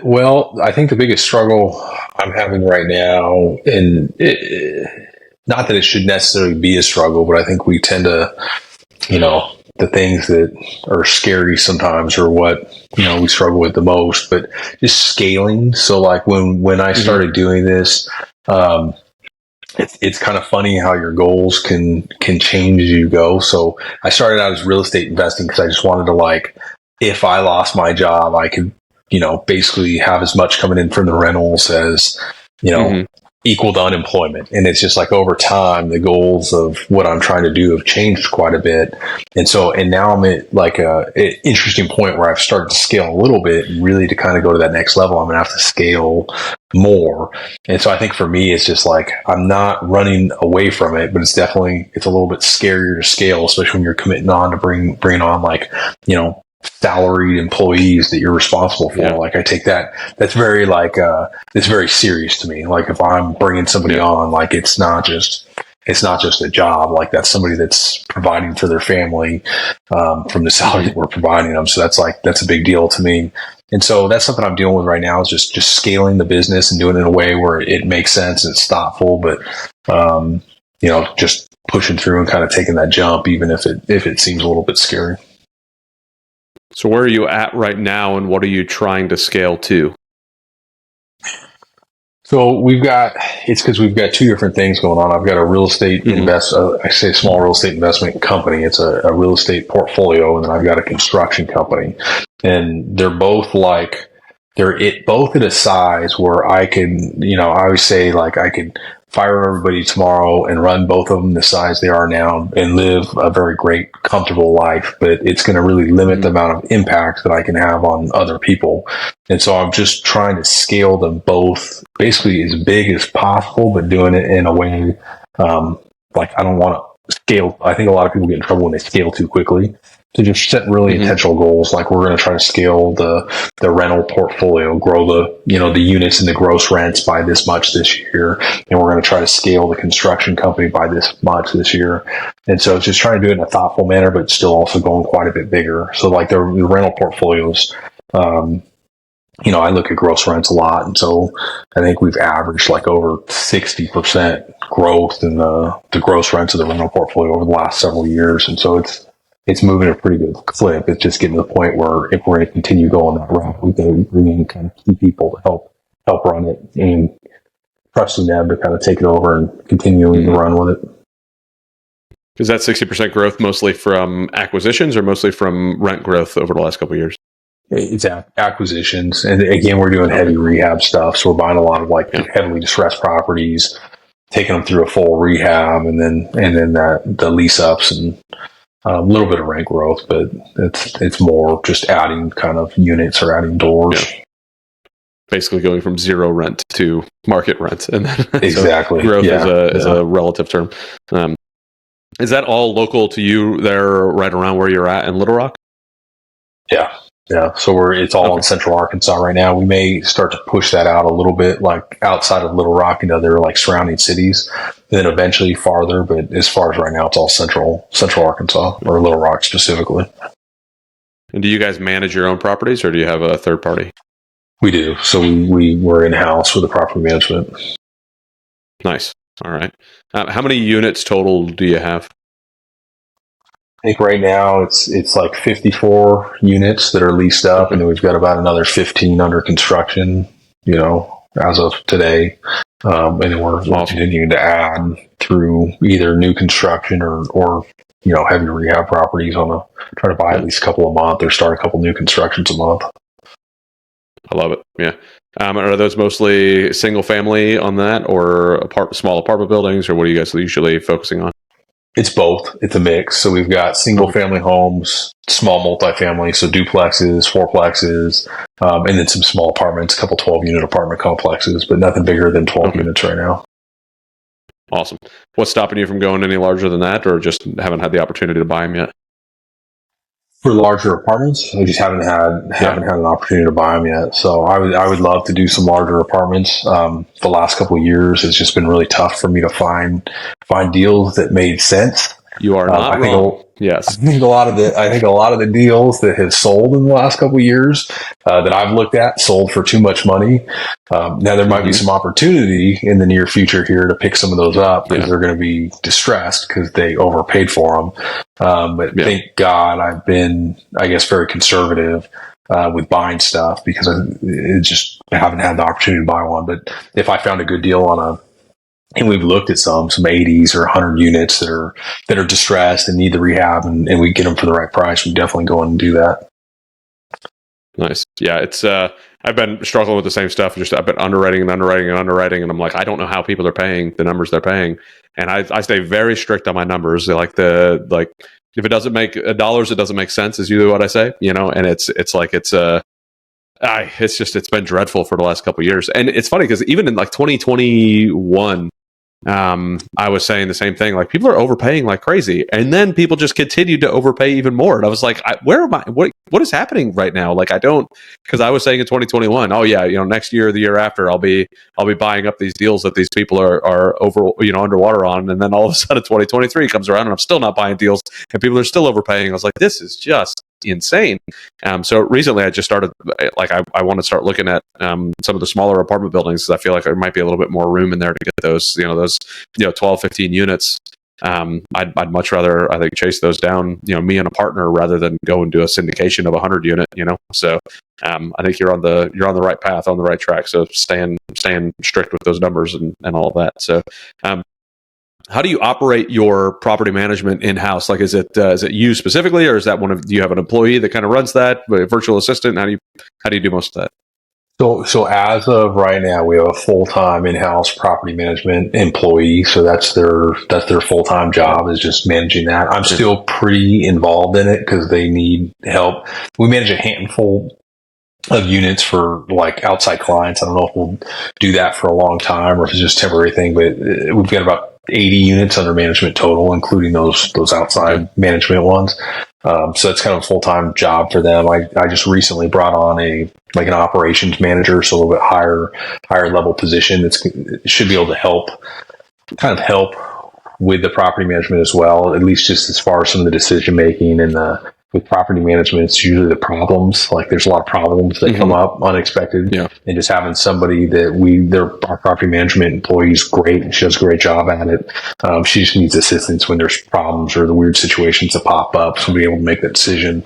Well, I think the biggest struggle I'm having right now, and not that it should necessarily be a struggle, but I think we tend to, the things that are scary sometimes are what, we struggle with the most, but just scaling. So like when I started doing this, it's kind of funny how your goals can change as you go. So I started out as real estate investing because I just wanted to, like, if I lost my job, I could, basically have as much coming in from the rentals as, equal to unemployment. And it's just like over time, the goals of what I'm trying to do have changed quite a bit. And now I'm at like an interesting point where I've started to scale a little bit, and really to kind of go to that next level, I'm going to have to scale more. And so I think for me, it's just like, I'm not running away from it, but it's a little bit scarier to scale, especially when you're committing on to bring on like, salaried employees that you're responsible for. Like I take that's very like, it's very serious to me. Like if I'm bringing somebody on, like it's not just a job. Like that's somebody that's providing for their family, from the salary that we're providing them. So that's a big deal to me. And so that's something I'm dealing with right now, is just scaling the business and doing it in a way where it makes sense and it's thoughtful, but, just pushing through and kind of taking that jump, even if it seems a little bit scary. So where are you at right now, and what are you trying to scale to? So it's because we've got two different things going on. I've got a real estate small real estate investment company. It's a real estate portfolio. And then I've got a construction company, and they're both both at a size where I can, I always say like I could fire everybody tomorrow and run both of them the size they are now and live a very great, comfortable life, but it's going to really limit the amount of impact that I can have on other people. And so I'm just trying to scale them both basically as big as possible, but doing it in a way, like I don't want to scale. I think a lot of people get in trouble when they scale too quickly. To just set really intentional goals, like we're going to try to scale the rental portfolio, grow the units and the gross rents by this much this year, and we're going to try to scale the construction company by this much this year. And so it's just trying to do it in a thoughtful manner, but still also going quite a bit bigger. So like the rental portfolios, I look at gross rents a lot, and so I think we've averaged like over 60% growth in the gross rents of the rental portfolio over the last several years, and so it's moving at a pretty good clip. It's just getting to the point where if we're going to continue going that route, we can bring in kind of key people to help run it, and trusting them to kind of take it over and continuing to run with it. Is that 60% growth mostly from acquisitions or mostly from rent growth over the last couple of years? It's acquisitions. And again, we're doing heavy rehab stuff. So we're buying a lot of heavily distressed properties, taking them through a full rehab, and then the lease ups and a little bit of rent growth, but it's more just adding kind of units or adding doors. Yeah. Basically going from zero rent to market rent. And then exactly. So growth is a relative term. Is that all local to you there right around where you're at in Little Rock? Yeah. Yeah. So it's all in Central Arkansas right now. We may start to push that out a little bit, like outside of Little Rock and other like surrounding cities, then eventually farther. But as far as right now, it's all Central Arkansas, or Little Rock specifically. And do you guys manage your own properties, or do you have a third party? We do. So we're in-house with the property management. Nice. All right. How many units total do you have? I think right now it's like 54 units that are leased up, and then we've got about another 15 under construction, as of today. And then we're continuing to add through either new construction or heavy rehab properties trying to buy at least a couple a month or start a couple new constructions a month. I love it. Yeah. Are those mostly single family on that, or small apartment buildings, or what are you guys usually focusing on? It's both. It's a mix. So we've got single family homes, small multifamily, so duplexes, fourplexes, and then some small apartments, a couple 12-unit apartment complexes, but nothing bigger than 12 units right now. Awesome. What's stopping you from going any larger than that, or just haven't had the opportunity to buy them yet? For larger apartments, I just haven't had an opportunity to buy them yet. So I would love to do some larger apartments. The last couple of years, it's just been really tough for me to find deals that made sense. You are not wrong. Yes, I think a lot of the deals that have sold in the last couple of years that I've looked at sold for too much money. Now there might be some opportunity in the near future here to pick some of those up because they're going to be distressed because they overpaid for them. But thank God I've been, I guess, very conservative with buying stuff because I haven't had the opportunity to buy one. But if I found a good deal and we've looked at some 80s or 100 units that are distressed and need the rehab, and we get them for the right price, we definitely go in and do that. Nice. Yeah, it's I've been struggling with the same stuff. Just I've been underwriting, and I'm like, I don't know how people are paying the numbers they're paying, and I stay very strict on my numbers. Like if it doesn't make dollars, it doesn't make sense. Is usually what I say, and it's been dreadful for the last couple of years. And it's funny because even in like 2021, I was saying the same thing. Like, people are overpaying like crazy, and then people just continued to overpay even more. And I was like, where am I? What is happening right now? Like, because I was saying in 2021, oh yeah, next year or the year after, I'll be buying up these deals that these people are over, underwater on. And then all of a sudden 2023 comes around and I'm still not buying deals and people are still overpaying. I was like, this is just insane. So recently I just started, like, I want to start looking at some of the smaller apartment buildings, because I feel like there might be a little bit more room in there to get those 12, 15 units. I'd much rather, I think, chase those down, me and a partner, rather than go and do a syndication of 100 unit, so I think you're on the right path, on the right track. So staying strict with those numbers and all of that. So how do you operate your property management in-house? Like, is it you specifically, or is that do you have an employee that kind of runs that, a virtual assistant? How do you do most of that? So as of right now, we have a full-time in-house property management employee. So that's their full-time job, is just managing that. I'm still pretty involved in it because they need help. We manage a handful of units for like outside clients. I don't know if we'll do that for a long time or if it's just a temporary thing, but we've got about 80 units under management total, including those outside management ones. So it's kind of a full-time job for them. I just recently brought on an operations manager, so a little bit higher level position. It should be able to help with the property management as well, at least just as far as some of the decision making and with property management, it's usually the problems. Like, there's a lot of problems that come up unexpected, and just having somebody that our property management employee is great, and she does a great job at it. She just needs assistance when there's problems or the weird situations that pop up, so be able to make that decision.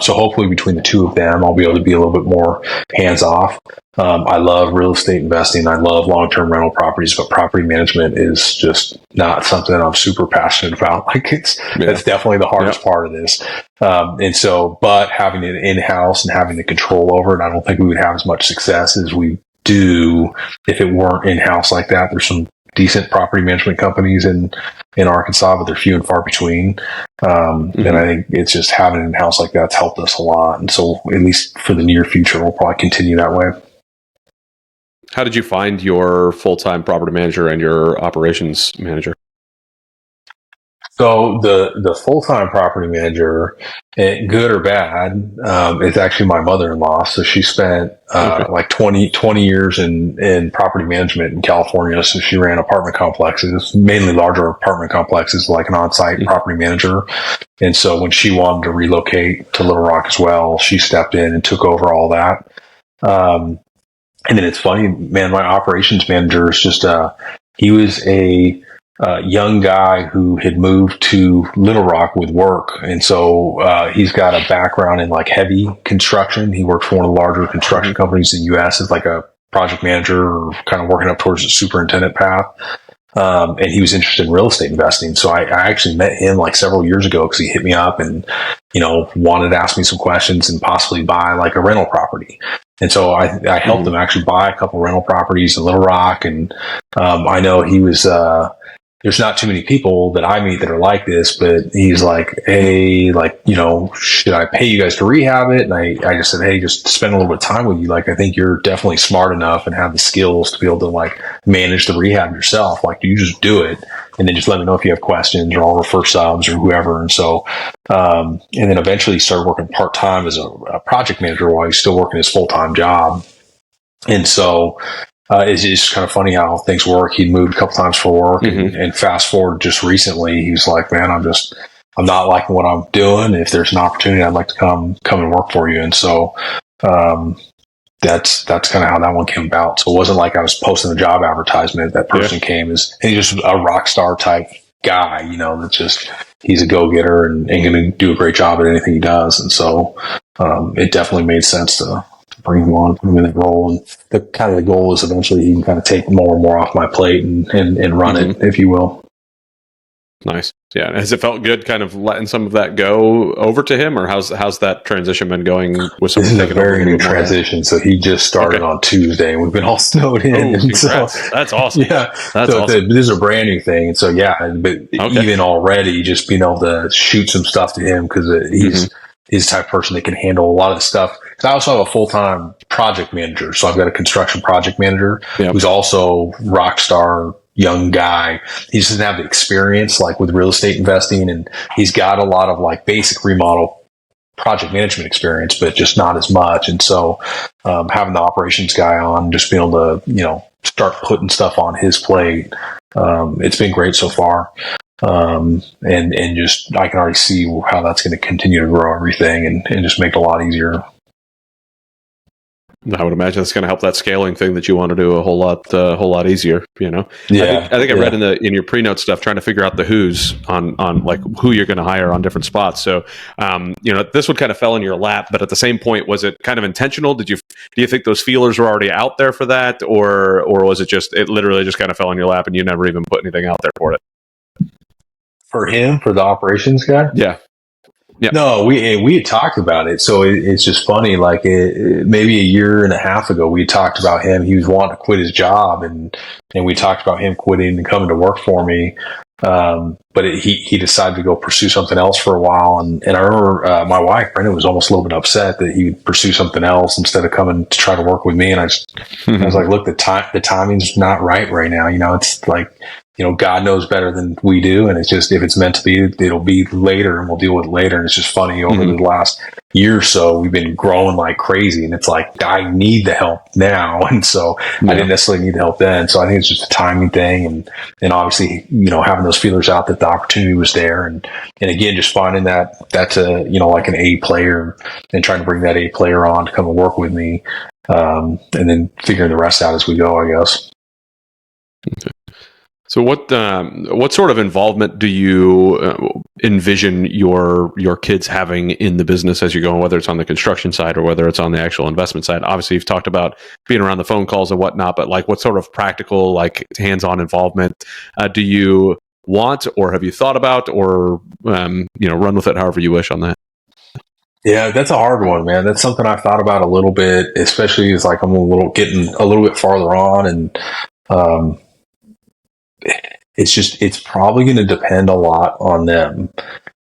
So hopefully between the two of them, I'll be able to be a little bit more hands off. I love real estate investing. I love long-term rental properties, but property management is just not something that I'm super passionate about. Like, that's definitely the hardest part of this. But having it in-house and having the control over it, I don't think we would have as much success as we do if it weren't in-house like that. There's some decent property management companies in Arkansas, but they're few and far between. And I think it's just having it in-house like that's helped us a lot. And so, at least for the near future, we'll probably continue that way. How did you find your full-time property manager and your operations manager? So the full-time property manager, good or bad, is actually my mother-in-law. So she spent like 20 years in property management in California. So she ran apartment complexes, mainly larger apartment complexes, like an on-site property manager. And so when she wanted to relocate to Little Rock as well, she stepped in and took over all that. And then it's funny, man, my operations manager is just he was a young guy who had moved to Little Rock with work. And so he's got a background in like heavy construction. He worked for one of the larger construction companies in the U.S. as like a project manager, or kind of working up towards the superintendent path. And he was interested in real estate investing. So I actually met him like several years ago because he hit me up and, wanted to ask me some questions and possibly buy like a rental property. And so I helped him actually buy a couple rental properties in Little Rock. And I know he was there's not too many people that I meet that are like this, but he's like, hey, like, should I pay you guys to rehab it? And I just said, hey, just spend a little bit of time with you. Like, I think you're definitely smart enough and have the skills to be able to like manage the rehab yourself. Like, you just do it and then just let me know if you have questions, or I'll refer subs or whoever. And so, and then eventually he started working part-time as a project manager while he's still working his full-time job. And so, it's just kind of funny how things work. He moved a couple times for work, and fast forward just recently, he's like, man, I'm not liking what I'm doing. If there's an opportunity, I'd like to come and work for you. And so, that's kind of how that one came about. So it wasn't like I was posting a job advertisement. That person came and he's just a rock star type guy, that's just, he's a go-getter and going to do a great job at anything he does. And so, it definitely made sense to bring him on, put him in that role. And the goal is eventually he can kind of take more and more off my plate and run it, if you will. Nice. Yeah. Has it felt good kind of letting some of that go over to him, or how's that transition been going with This someone is a taking over very a new little bit more of that? transition. So he just started on Tuesday, and we've been all snowed in. Oh, And so, congrats. That's awesome. yeah, That's so awesome. this is a brand new thing. And so, yeah, but Okay. even already, just being able to shoot some stuff to him because he's the type of person that can handle a lot of the stuff. Because I also have a full-time project manager. So I've got a construction project manager who's also rock star young guy. He just doesn't have the experience like with real estate investing, and he's got a lot of like basic remodel project management experience, but just not as much. And so having the operations guy on, just being able to, start putting stuff on his plate, it's been great so far. And just, I can already see how that's going to continue to grow everything and just make it a lot easier. I would imagine it's going to help that scaling thing that you want to do a whole lot easier. Yeah, I think I read in your pre-note stuff trying to figure out the who's on like who you're going to hire on different spots. So, this one kind of fell in your lap, but at the same point, was it kind of intentional? Do you think those feelers were already out there for that, or was it literally just kind of fell in your lap and you never even put anything out there for it? For him, for the operations guy? Yeah. Yeah. No, we had talked about it. So it's just funny. Like maybe a year and a half ago, we talked about him. He was wanting to quit his job, and we talked about him quitting and coming to work for me. But he decided to go pursue something else for a while. And I remember my wife, Brenda, was almost a little bit upset that he would pursue something else instead of coming to try to work with me. And I was like, look, the timing's not right now. It's like, God knows better than we do. And it's just, if it's meant to be, it'll be later and we'll deal with it later. And it's just funny, over the last year or so, we've been growing like crazy, and it's like, I need the help now. And so I didn't necessarily need the help then. So I think it's just a timing thing. And obviously, having those feelers out that the opportunity was there. And again, just finding that's like an A player and trying to bring that A player on to come and work with me. And then figuring the rest out as we go, I guess. Okay. So what sort of involvement do you envision your kids having in the business as you're going, whether it's on the construction side or whether it's on the actual investment side? Obviously, you've talked about being around the phone calls and whatnot, but like what sort of practical, like hands-on involvement do you want, or have you thought about, or run with it however you wish on that? Yeah, that's a hard one, man. That's something I've thought about a little bit, especially as like I'm getting a little bit farther on, and it's probably going to depend a lot on them.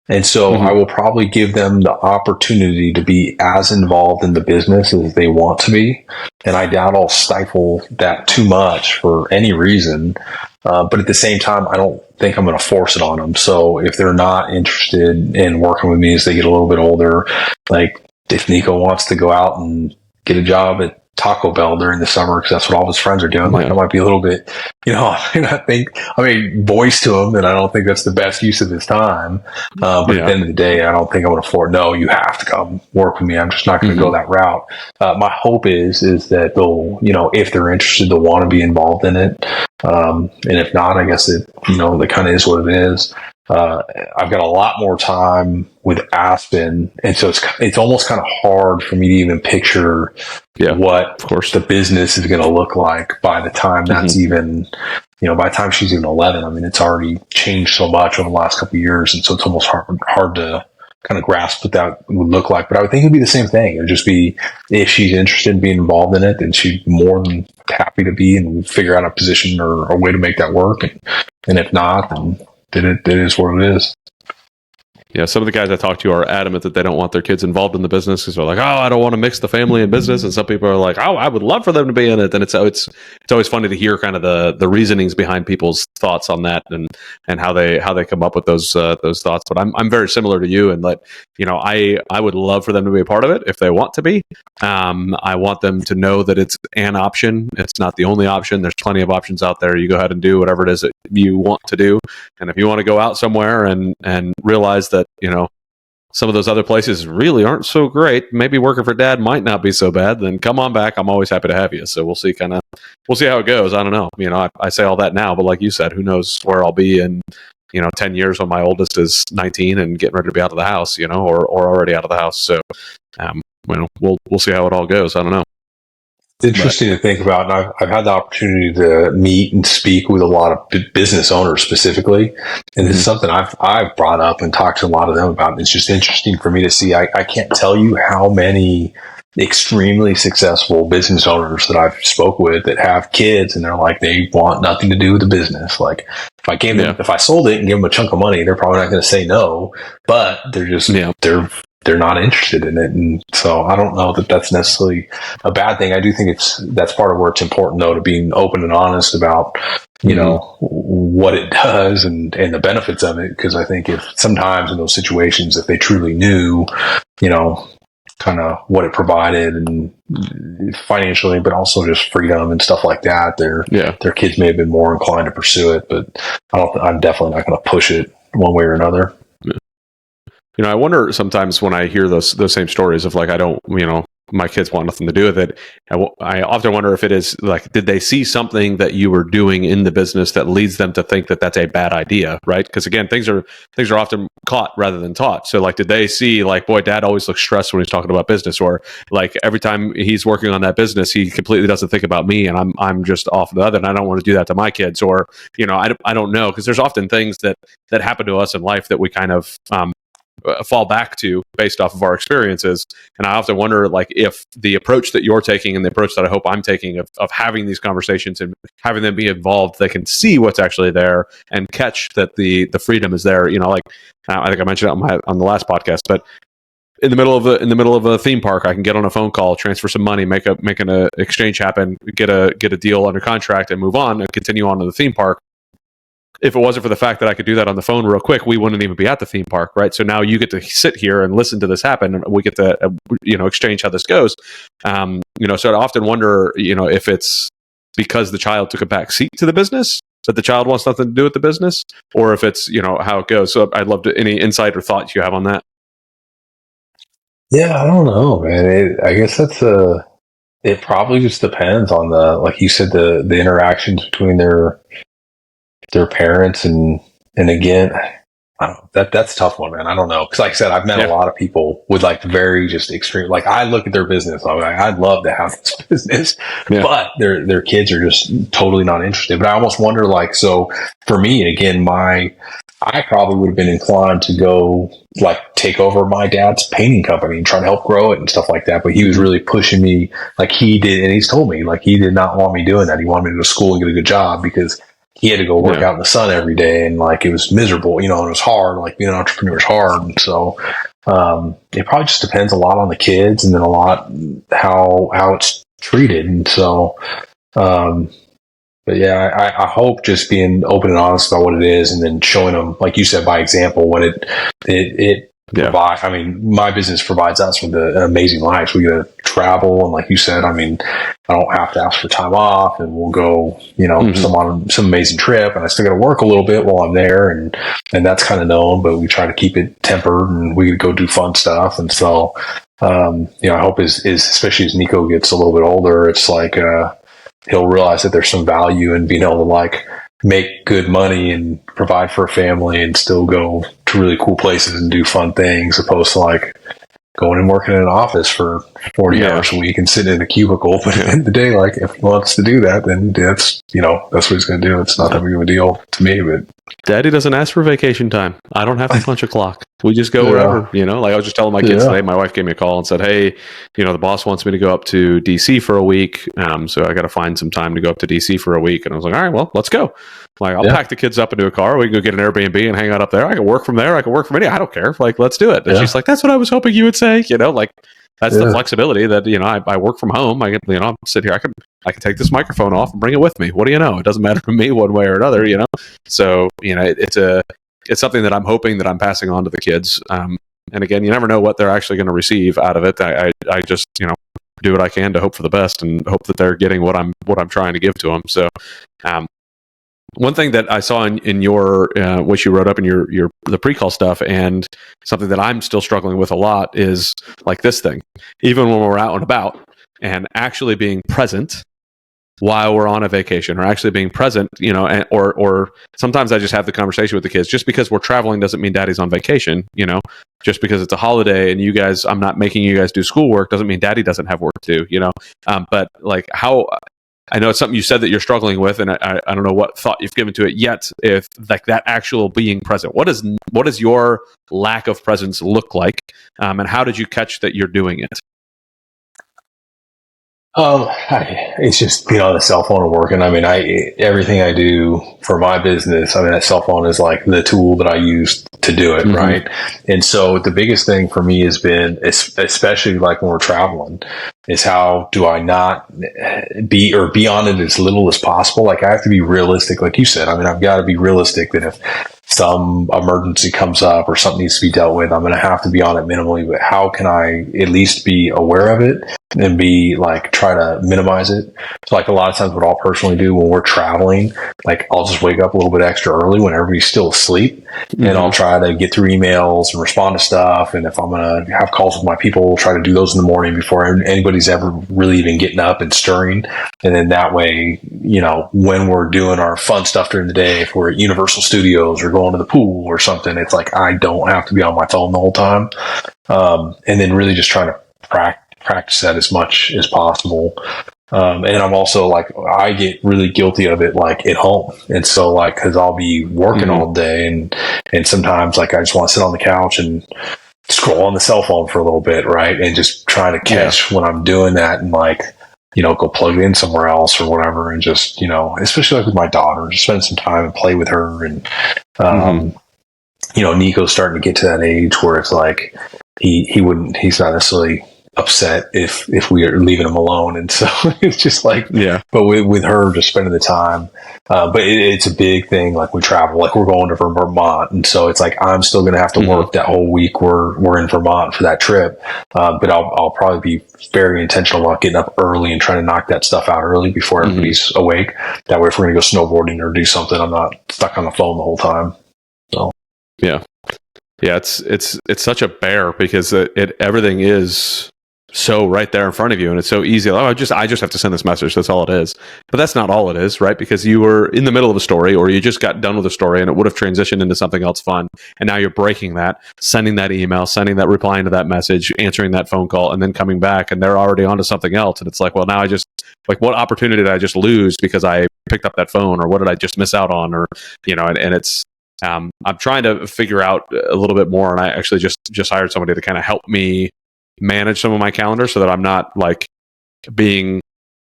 And so I will probably give them the opportunity to be as involved in the business as they want to be. And I doubt I'll stifle that too much for any reason. But at the same time, I don't think I'm going to force it on them. So if they're not interested in working with me as they get a little bit older, like if Nico wants to go out and get a job at Taco Bell during the summer because that's what all his friends are doing. Like, I might be a little bit, voice to him, and I don't think that's the best use of his time. But at the end of the day, I don't think I'm going to afford. No, you have to come work with me. I'm just not going to go that route. My hope is that they'll, if they're interested, they'll want to be involved in it. And if not, I guess it kind of is what it is. I've got a lot more time with Aspen, and so it's almost kind of hard for me to even picture what the business is going to look like by the time that's even, by the time she's even 11. I mean, it's already changed so much over the last couple of years, and so it's almost hard to kind of grasp what that would look like. But I would think it'd be the same thing. It'd just be, if she's interested in being involved in it, then she's more than happy to be, and we'll figure out a position or a way to make that work. And if not, then it is what it is. Yeah, some of the guys I talk to are adamant that they don't want their kids involved in the business because they're like, "Oh, I don't want to mix the family and business." And some people are like, "Oh, I would love for them to be in it." And it's always funny to hear kind of the reasonings behind people's thoughts on that and how they come up with those thoughts. But I'm very similar to you, and I would love for them to be a part of it if they want to be. I want them to know that it's an option. It's not the only option. There's plenty of options out there. You go ahead and do whatever it is that you want to do. And if you want to go out somewhere and realize that, some of those other places really aren't so great, maybe working for dad might not be so bad, then come on back. I'm always happy to have you. So we'll see how it goes. I don't know. I say all that now, but like you said, who knows where I'll be in, 10 years when my oldest is 19 and getting ready to be out of the house, or already out of the house. So, we'll see how it all goes. I don't know. interesting to think about. And I've had the opportunity to meet and speak with a lot of business owners specifically. And this is something I've brought up and talked to a lot of them about. And it's just interesting for me to see. I can't tell you how many extremely successful business owners that I've spoke with that have kids, and they're like, they want nothing to do with the business. Like, if I gave them, if I sold it and gave them a chunk of money, they're probably not going to say no, but they're just, they're not interested in it. And so I don't know that that's necessarily a bad thing. I do think that's part of where it's important, though, to being open and honest about, you know, what it does and the benefits of it. Because I think if sometimes in those situations, if they truly knew, you know, kind of what it provided and financially, but also just freedom and stuff like that, their kids may have been more inclined to pursue it. But I'm definitely not going to push it one way or another. You know, I wonder sometimes when I hear those same stories of like, I don't, you know, my kids want nothing to do with it. I often wonder if it is like, did they see something that you were doing in the business that leads them to think that that's a bad idea, right? Because again, things are often caught rather than taught. So like, did they see like, boy, dad always looks stressed when he's talking about business, or like every time he's working on that business, he completely doesn't think about me, and I'm just off the other, and I don't want to do that to my kids, or you know, I don't know, because there's often things that happen to us in life that we kind of fall back to based off of our experiences. And I often wonder, like, if the approach that you're taking and the approach that I hope I'm taking of having these conversations and having them be involved, they can see what's actually there and catch that the freedom is there. You know, like I think I mentioned it on the last podcast, but in the middle of a theme park, I can get on a phone call, transfer some money, make an exchange happen, get a deal under contract, and move on and continue on to the theme park. If it wasn't for the fact that I could do that on the phone real quick, we wouldn't even be at the theme park, right? So now you get to sit here and listen to this happen, and we get to, exchange how this goes. So I often wonder, if it's because the child took a back seat to the business, that the child wants nothing to do with the business, or if it's, how it goes. So I'd love any insight or thoughts you have on that. Yeah, I don't know, man. I guess it probably just depends on like you said, the interactions between their parents and again, I don't know, that's a tough one, man. I don't know. Cause like I said, I've met a lot of people with like very just extreme, like I look at their business. I'm like, I'd love to have this business, but their kids are just totally not interested. But I almost wonder, like, so for me, again, I probably would have been inclined to go like take over my dad's painting company and try to help grow it and stuff like that. But he was really pushing me like he did. And he's told me like he did not want me doing that. He wanted me to go to school and get a good job because he had to go work out in the sun every day, and like it was miserable, and it was hard. Like being an entrepreneur is hard, and so it probably just depends a lot on the kids, and then a lot how it's treated. And so, but yeah, I hope just being open and honest about what it is, and then showing them, like you said, by example, what it provides. I mean, my business provides us with an amazing life. We get to travel, and like you said, I mean, I don't have to ask for time off, and we'll go, on some amazing trip, and I still got to work a little bit while I'm there, and that's kind of known, but we try to keep it tempered, and we go do fun stuff. And so, I hope is especially as Nico gets a little bit older, it's like he'll realize that there's some value in being able to like make good money and provide for a family and still go to really cool places and do fun things, opposed to like going and working in an office for 40 hours a week and sitting in a cubicle. But at the end of the day, like if he wants to do that, then that's what he's going to do. It's not that big of a deal to me, but Daddy doesn't ask for vacation time. I don't have to punch a clock. We just go wherever, like I was just telling my kids today, my wife gave me a call and said, hey, the boss wants me to go up to DC for a week. So I got to find some time to go up to DC for a week. And I was like, all right, well, let's go. Like, I'll pack the kids up into a car. We can go get an Airbnb and hang out up there. I can work from there. I can work from anywhere. I don't care. Like, let's do it. And she's like, that's what I was hoping you would say, like that's the flexibility that, I work from home. I can, I'll sit here. I can take this microphone off and bring it with me. What do you know? It doesn't matter to me one way or another, So, it's something that I'm hoping that I'm passing on to the kids. And again, you never know what they're actually going to receive out of it. I just, do what I can to hope for the best and hope that they're getting what I'm trying to give to them. So, one thing that I saw in your what you wrote up in the pre-call stuff, and something that I'm still struggling with a lot, is like this thing. Even when we're out and about and actually being present while we're on a vacation, or actually being present, or sometimes I just have the conversation with the kids. Just because we're traveling doesn't mean daddy's on vacation, just because it's a holiday and I'm not making you guys do schoolwork doesn't mean daddy doesn't have work to, but like how, I know it's something you said that you're struggling with, and I don't know what thought you've given to it yet. If like that actual being present, what does your lack of presence look like, and how did you catch that you're doing it? It's just being on the cell phone and working. I mean, everything I do for my business, I mean, that cell phone is like the tool that I use to do it, right? And so the biggest thing for me has been, especially like when we're traveling, is how do I not be on it as little as possible? Like I have to be realistic, like you said. I mean, I've got to be realistic that if some emergency comes up or something needs to be dealt with, I'm going to have to be on it minimally. But how can I at least be aware of it and be like, try to minimize it? So like a lot of times what I'll personally do when we're traveling, like I'll just wake up a little bit extra early when everybody's still asleep, and I'll try to get through emails and respond to stuff. And if I'm going to have calls with my people, I'll try to do those in the morning before anybody's ever really even getting up and stirring. And then that way, when we're doing our fun stuff during the day, if we're at Universal Studios or going to the pool or something, it's like I don't have to be on my phone the whole time. And then really just trying to practice that as much as possible. And I'm also like, I get really guilty of it like at home. And so like, cause I'll be working all day and sometimes like I just want to sit on the couch and scroll on the cell phone for a little bit. Right. And just trying to catch when I'm doing that and like, go plug it in somewhere else or whatever. And just, especially like with my daughter, just spend some time and play with her. And, Nico's starting to get to that age where it's like, he's not necessarily upset if we are leaving him alone. And so it's just like, but with her just spending the time, but it's a big thing. Like we travel, like we're going to Vermont. And so it's like, I'm still going to have to work that whole week. We're in Vermont for that trip. But I'll probably be very intentional about getting up early and trying to knock that stuff out early before everybody's awake. That way, if we're going to go snowboarding or do something, I'm not stuck on the phone the whole time. So, yeah, it's such a bear because everything is so right there in front of you, and it's so easy. I just have to send this message. That's all it is. But that's not all it is, right? Because you were in the middle of a story, or you just got done with a story, and it would have transitioned into something else fun. And now you're breaking that, sending that email, replying to that message, answering that phone call, and then coming back, and they're already onto something else. And it's like, well, now I just what opportunity did I just lose because I picked up that phone, or what did I just miss out on, or and it's. I'm trying to figure out a little bit more, and I actually just hired somebody to kind of help me manage some of my calendar so that I'm not like being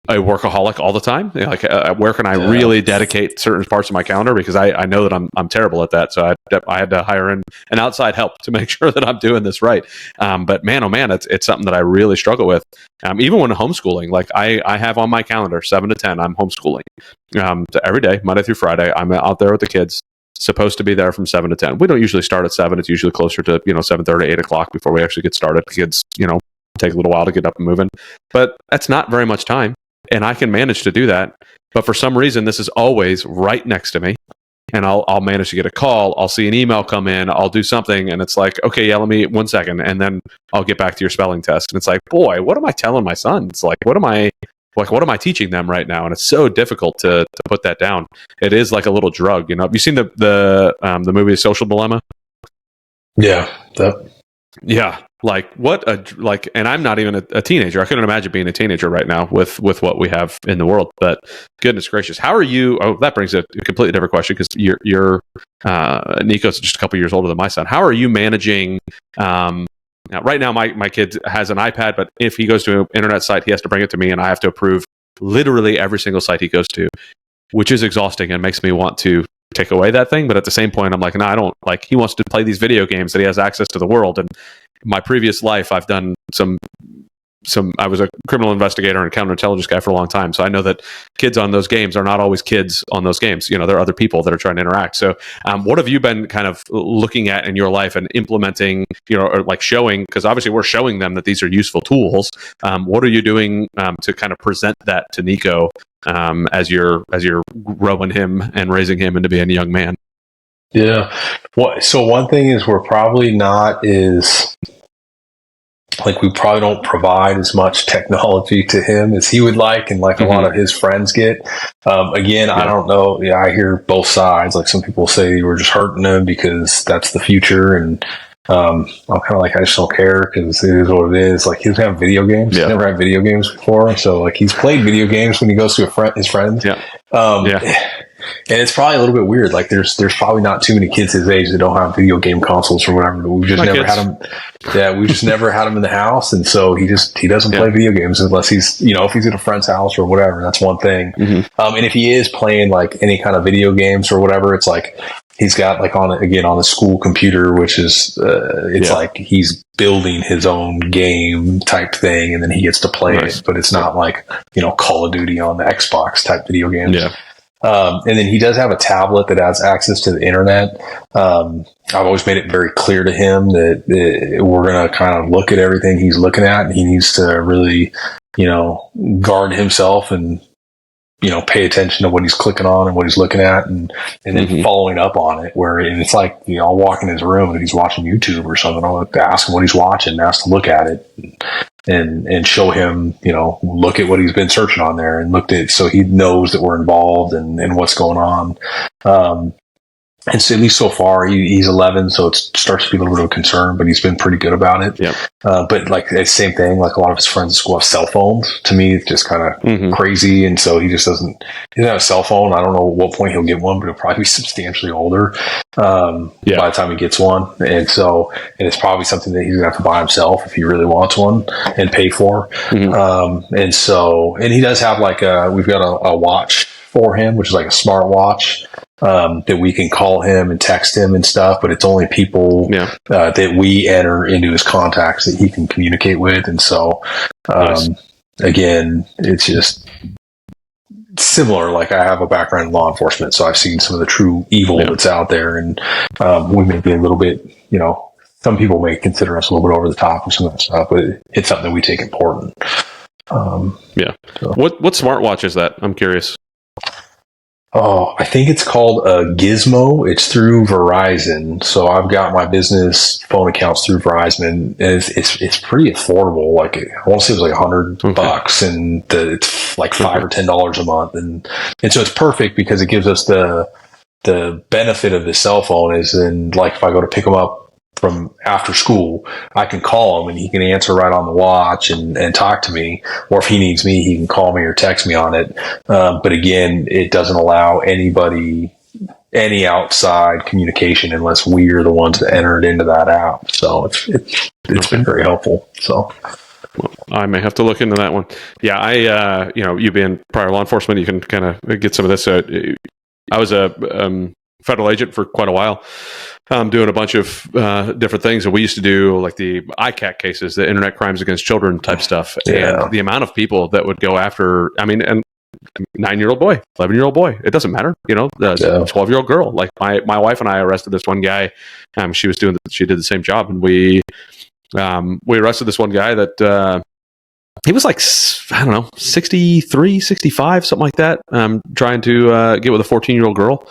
a workaholic all the time. Where can I really dedicate certain parts of my calendar? Because I know that I'm terrible at that. So I had to hire an outside help to make sure that I'm doing this right. But man, oh man, it's something that I really struggle with. Even when homeschooling, like I have on my calendar 7 to 10, I'm homeschooling every day, Monday through Friday. I'm out there with the kids. Supposed to be there from 7 to 10. We don't usually start at 7. It's usually closer to 7:30, 8 o'clock before we actually get started. The kids take a little while to get up and moving, but that's not very much time, and I can manage to do that. But for some reason, this is always right next to me, and I'll manage to get a call. I'll see an email come in. I'll do something, and it's like, okay, yeah, let me 1 second, and then I'll get back to your spelling test. And it's like, boy, what am I telling my sons? Like, what am I teaching them right now? And it's so difficult to put that down. It is like a little drug, Have you seen the movie Social Dilemma? Yeah. Yeah. And I'm not even a teenager. I couldn't imagine being a teenager right now with what we have in the world. But goodness gracious, how are you? Oh, that brings a completely different question because you're Nico's just a couple years older than my son. How are you managing? Now, right now, my kid has an iPad, but if he goes to an internet site, he has to bring it to me, and I have to approve literally every single site he goes to, which is exhausting and makes me want to take away that thing. But at the same point, I'm like, no, I don't. Like, he wants to play these video games that he has access to the world. And in my previous life, I've done some. I was a criminal investigator and counterintelligence guy for a long time, so I know that kids on those games are not always kids on those games. There are other people that are trying to interact. So, what have you been kind of looking at in your life and implementing? Or like showing, because obviously we're showing them that these are useful tools. What are you doing to kind of present that to Nico as you're growing him and raising him into being a young man? Yeah. So one thing is we're probably not as like we probably don't provide as much technology to him as he would like, and like a lot of his friends get. Again, I don't know. Yeah, I hear both sides. Like some people say we're just hurting him because that's the future, and I'm kind of like, I just don't care because it is what it is. Like he doesn't have video games. He's never had video games before, so like he's played video games when he goes to his friends. And it's probably a little bit weird. Like there's probably not too many kids his age that don't have video game consoles or whatever. But we've just never had them. Yeah, we just never had him in the house, and so he doesn't play video games unless he's if he's at a friend's house or whatever. That's one thing. And if he is playing like any kind of video games or whatever, it's like he's got like on the school computer, which is like he's building his own game type thing, and then he gets to play it. But it's not like Call of Duty on the Xbox type video games. And then he does have a tablet that has access to the internet. I've always made it very clear to him that we're going to kind of look at everything he's looking at, and he needs to really, guard himself and, pay attention to what he's clicking on and what he's looking at, and then following up on it. And it's like, I'll walk in his room and he's watching YouTube or something. I'll ask him what he's watching, and ask to look at it. And show him, look at what he's been searching on there and looked at, so he knows that we're involved and what's going on. And so at least so far, he's 11, so it starts to be a little bit of a concern, but he's been pretty good about it. But like the same thing, like a lot of his friends at school have cell phones. To me, it's just kind of crazy. And so he doesn't have a cell phone. I don't know at what point he'll get one, but he'll probably be substantially older by the time he gets one. And it's probably something that he's gonna have to buy himself if he really wants one and pay for. And he does have like we've got a watch for him, which is like a smart watch. That we can call him and text him and stuff, but it's only people that we enter into his contacts that he can communicate with. And so, again, it's just similar. Like I have a background in law enforcement, so I've seen some of the true evil that's out there, and we may be a little bit, some people may consider us a little bit over the top with some of that stuff, but it's something that we take important. So. What smartwatch is that? I'm curious. Oh, I think it's called Gizmo. It's through Verizon. So I've got my business phone accounts through Verizon, and it's pretty affordable. Like I want to say it was like $100, and it's like $5 or $10 a month, and so it's perfect because it gives us the benefit of the cell phone is in, like, if I go to pick them up from after school, I can call him and he can answer right on the watch and talk to me. Or if he needs me, he can call me or text me on it. But again, it doesn't allow anybody any outside communication unless we are the ones that enter it into that app. So it's been very helpful. So well, I may have to look into that one. Yeah, I you being prior law enforcement, you can kind of get some of this. I was a federal agent for quite a while. Doing a bunch of different things. And we used to do like the ICAC cases, the Internet Crimes Against Children type stuff. Yeah. And the amount of people that would go after, and 9-year-old boy, 11-year-old boy, it doesn't matter. The 12-year-old girl. Like my wife and I arrested this one guy. She did the same job. And we arrested this one guy that he was like, I don't know, 63, 65, something like that. Trying to get with a 14-year-old girl.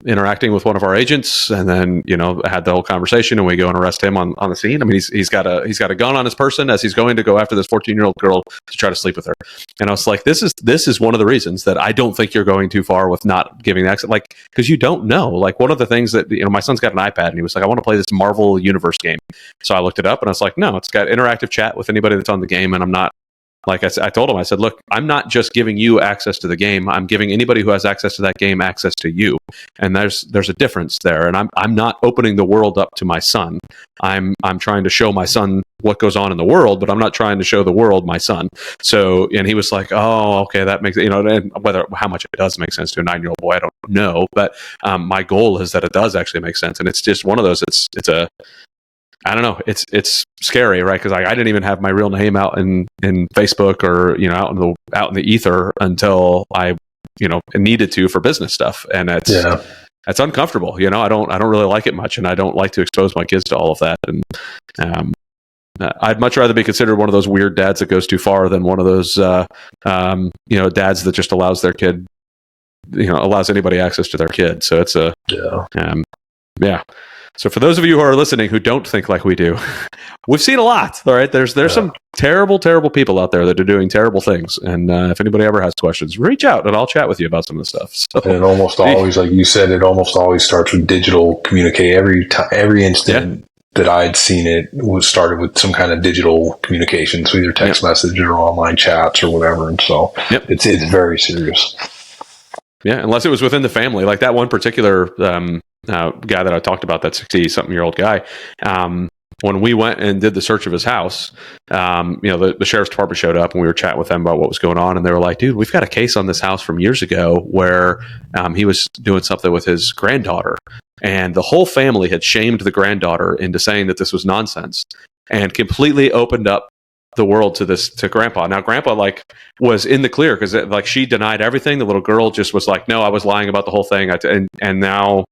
Interacting with one of our agents, and then had the whole conversation, and we go and arrest him on the scene. I mean, he's got a gun on his person as he's going to go after this 14-year-old girl to try to sleep with her. And I was like, this is one of the reasons that I don't think you're going too far with not giving access, like, because you don't know. Like, one of the things that my son's got an iPad, and he was like, I want to play this Marvel Universe game. So I looked it up, and I was like, no, it's got interactive chat with anybody that's on the game, and I'm not. Like I told him, I said, look, I'm not just giving you access to the game. I'm giving anybody who has access to that game access to you. And there's a difference there. And I'm not opening the world up to my son. I'm trying to show my son what goes on in the world, but I'm not trying to show the world my son. So, and he was like, oh, okay, that makes, and how much it does make sense to a 9-year-old boy, I don't know. But my goal is that it does actually make sense. And it's just one of those, I don't know. It's scary, right? Because I didn't even have my real name out in Facebook or out in the ether until I needed to for business stuff, and that's uncomfortable. I don't really like it much, and I don't like to expose my kids to all of that. And I'd much rather be considered one of those weird dads that goes too far than one of those dads that just allows their kid, allows anybody access to their kid. So it's So for those of you who are listening who don't think like we do, we've seen a lot. All right, there's some terrible, terrible people out there that are doing terrible things. And if anybody ever has questions, reach out and I'll chat with you about some of the stuff. So, and it almost always, like you said, it almost always starts with digital communication. Every instant that I'd seen it was started with some kind of digital communication, so either text message or online chats or whatever. And so it's very serious. Yeah, unless it was within the family, like that one particular guy that I talked about, that 60-something-year-old guy. When we went and did the search of his house, the sheriff's department showed up and we were chatting with them about what was going on. And they were like, dude, we've got a case on this house from years ago where he was doing something with his granddaughter. And the whole family had shamed the granddaughter into saying that this was nonsense and completely opened up the world to grandpa. Now, grandpa was in the clear because she denied everything. The little girl just was like, no, I was lying about the whole thing. And now,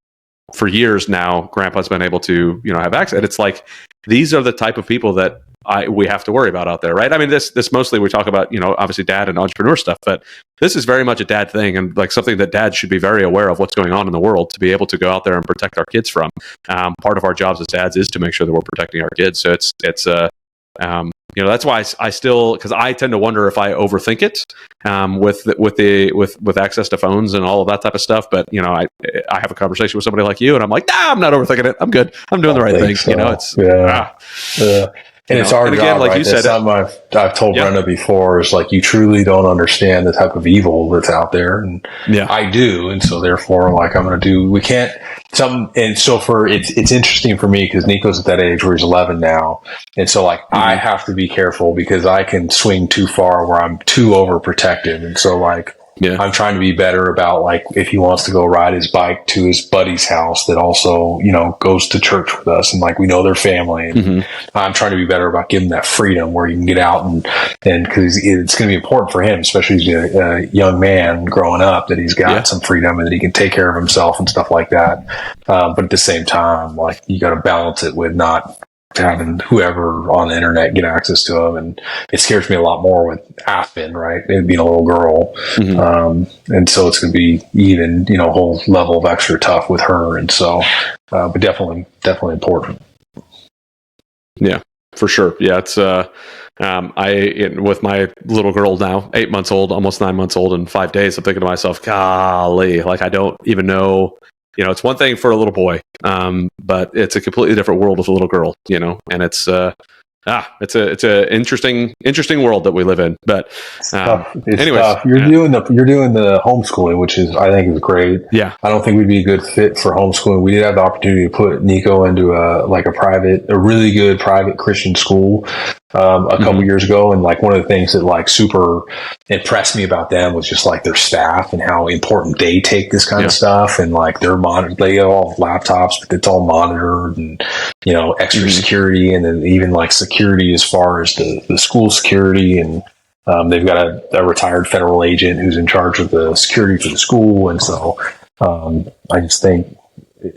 for years now, grandpa's been able to, have access. And it's like, these are the type of people that we have to worry about out there, right? I mean, this mostly we talk about, obviously dad and entrepreneur stuff, but this is very much a dad thing and like something that dads should be very aware of what's going on in the world to be able to go out there and protect our kids from. Part of our jobs as dads is to make sure that we're protecting our kids. So it's that's why I still, because I tend to wonder if I overthink it with access to phones and all of that type of stuff. But I have a conversation with somebody like you, and I'm like, nah, I'm not overthinking it. I'm good. I'm doing the right thing. So. And it's our job, like right? You said, something I've told Brenda before is like, you truly don't understand the type of evil that's out there. And I do. And so therefore, like, and so it's interesting for me because Nico's at that age where he's 11 now. And so like, I have to be careful because I can swing too far where I'm too overprotective. And so like, I'm trying to be better about like if he wants to go ride his bike to his buddy's house that also, goes to church with us and like we know their family. And I'm trying to be better about giving that freedom where you can get out and because it's going to be important for him, especially as he's a young man growing up, that he's got some freedom and that he can take care of himself and stuff like that. But at the same time, like you got to balance it with not having whoever on the internet get access to him. And it scares me a lot more with Aspen, right? It being a little girl. And so it's going to be even, a whole level of extra tough with her. And so, but definitely important. Yeah, for sure. Yeah. It's, with my little girl now, 8 months old, almost 9 months old in 5 days, I'm thinking to myself, golly, like I don't even know. It's one thing for a little boy, but it's a completely different world with a little girl, and it's it's a interesting world that we live in. But anyways, tough. You're doing the homeschooling, which I think is great. Yeah, I don't think we'd be a good fit for homeschooling. We did have the opportunity to put Nico into a really good private Christian school a couple years ago, and like one of the things that like super impressed me about them was just like their staff and how important they take this kind of stuff, and like they're monitored. They all have laptops, but it's all monitored, and extra security, and then even like security as far as the school security, and they've got a retired federal agent who's in charge of the security for the school, and so I just think,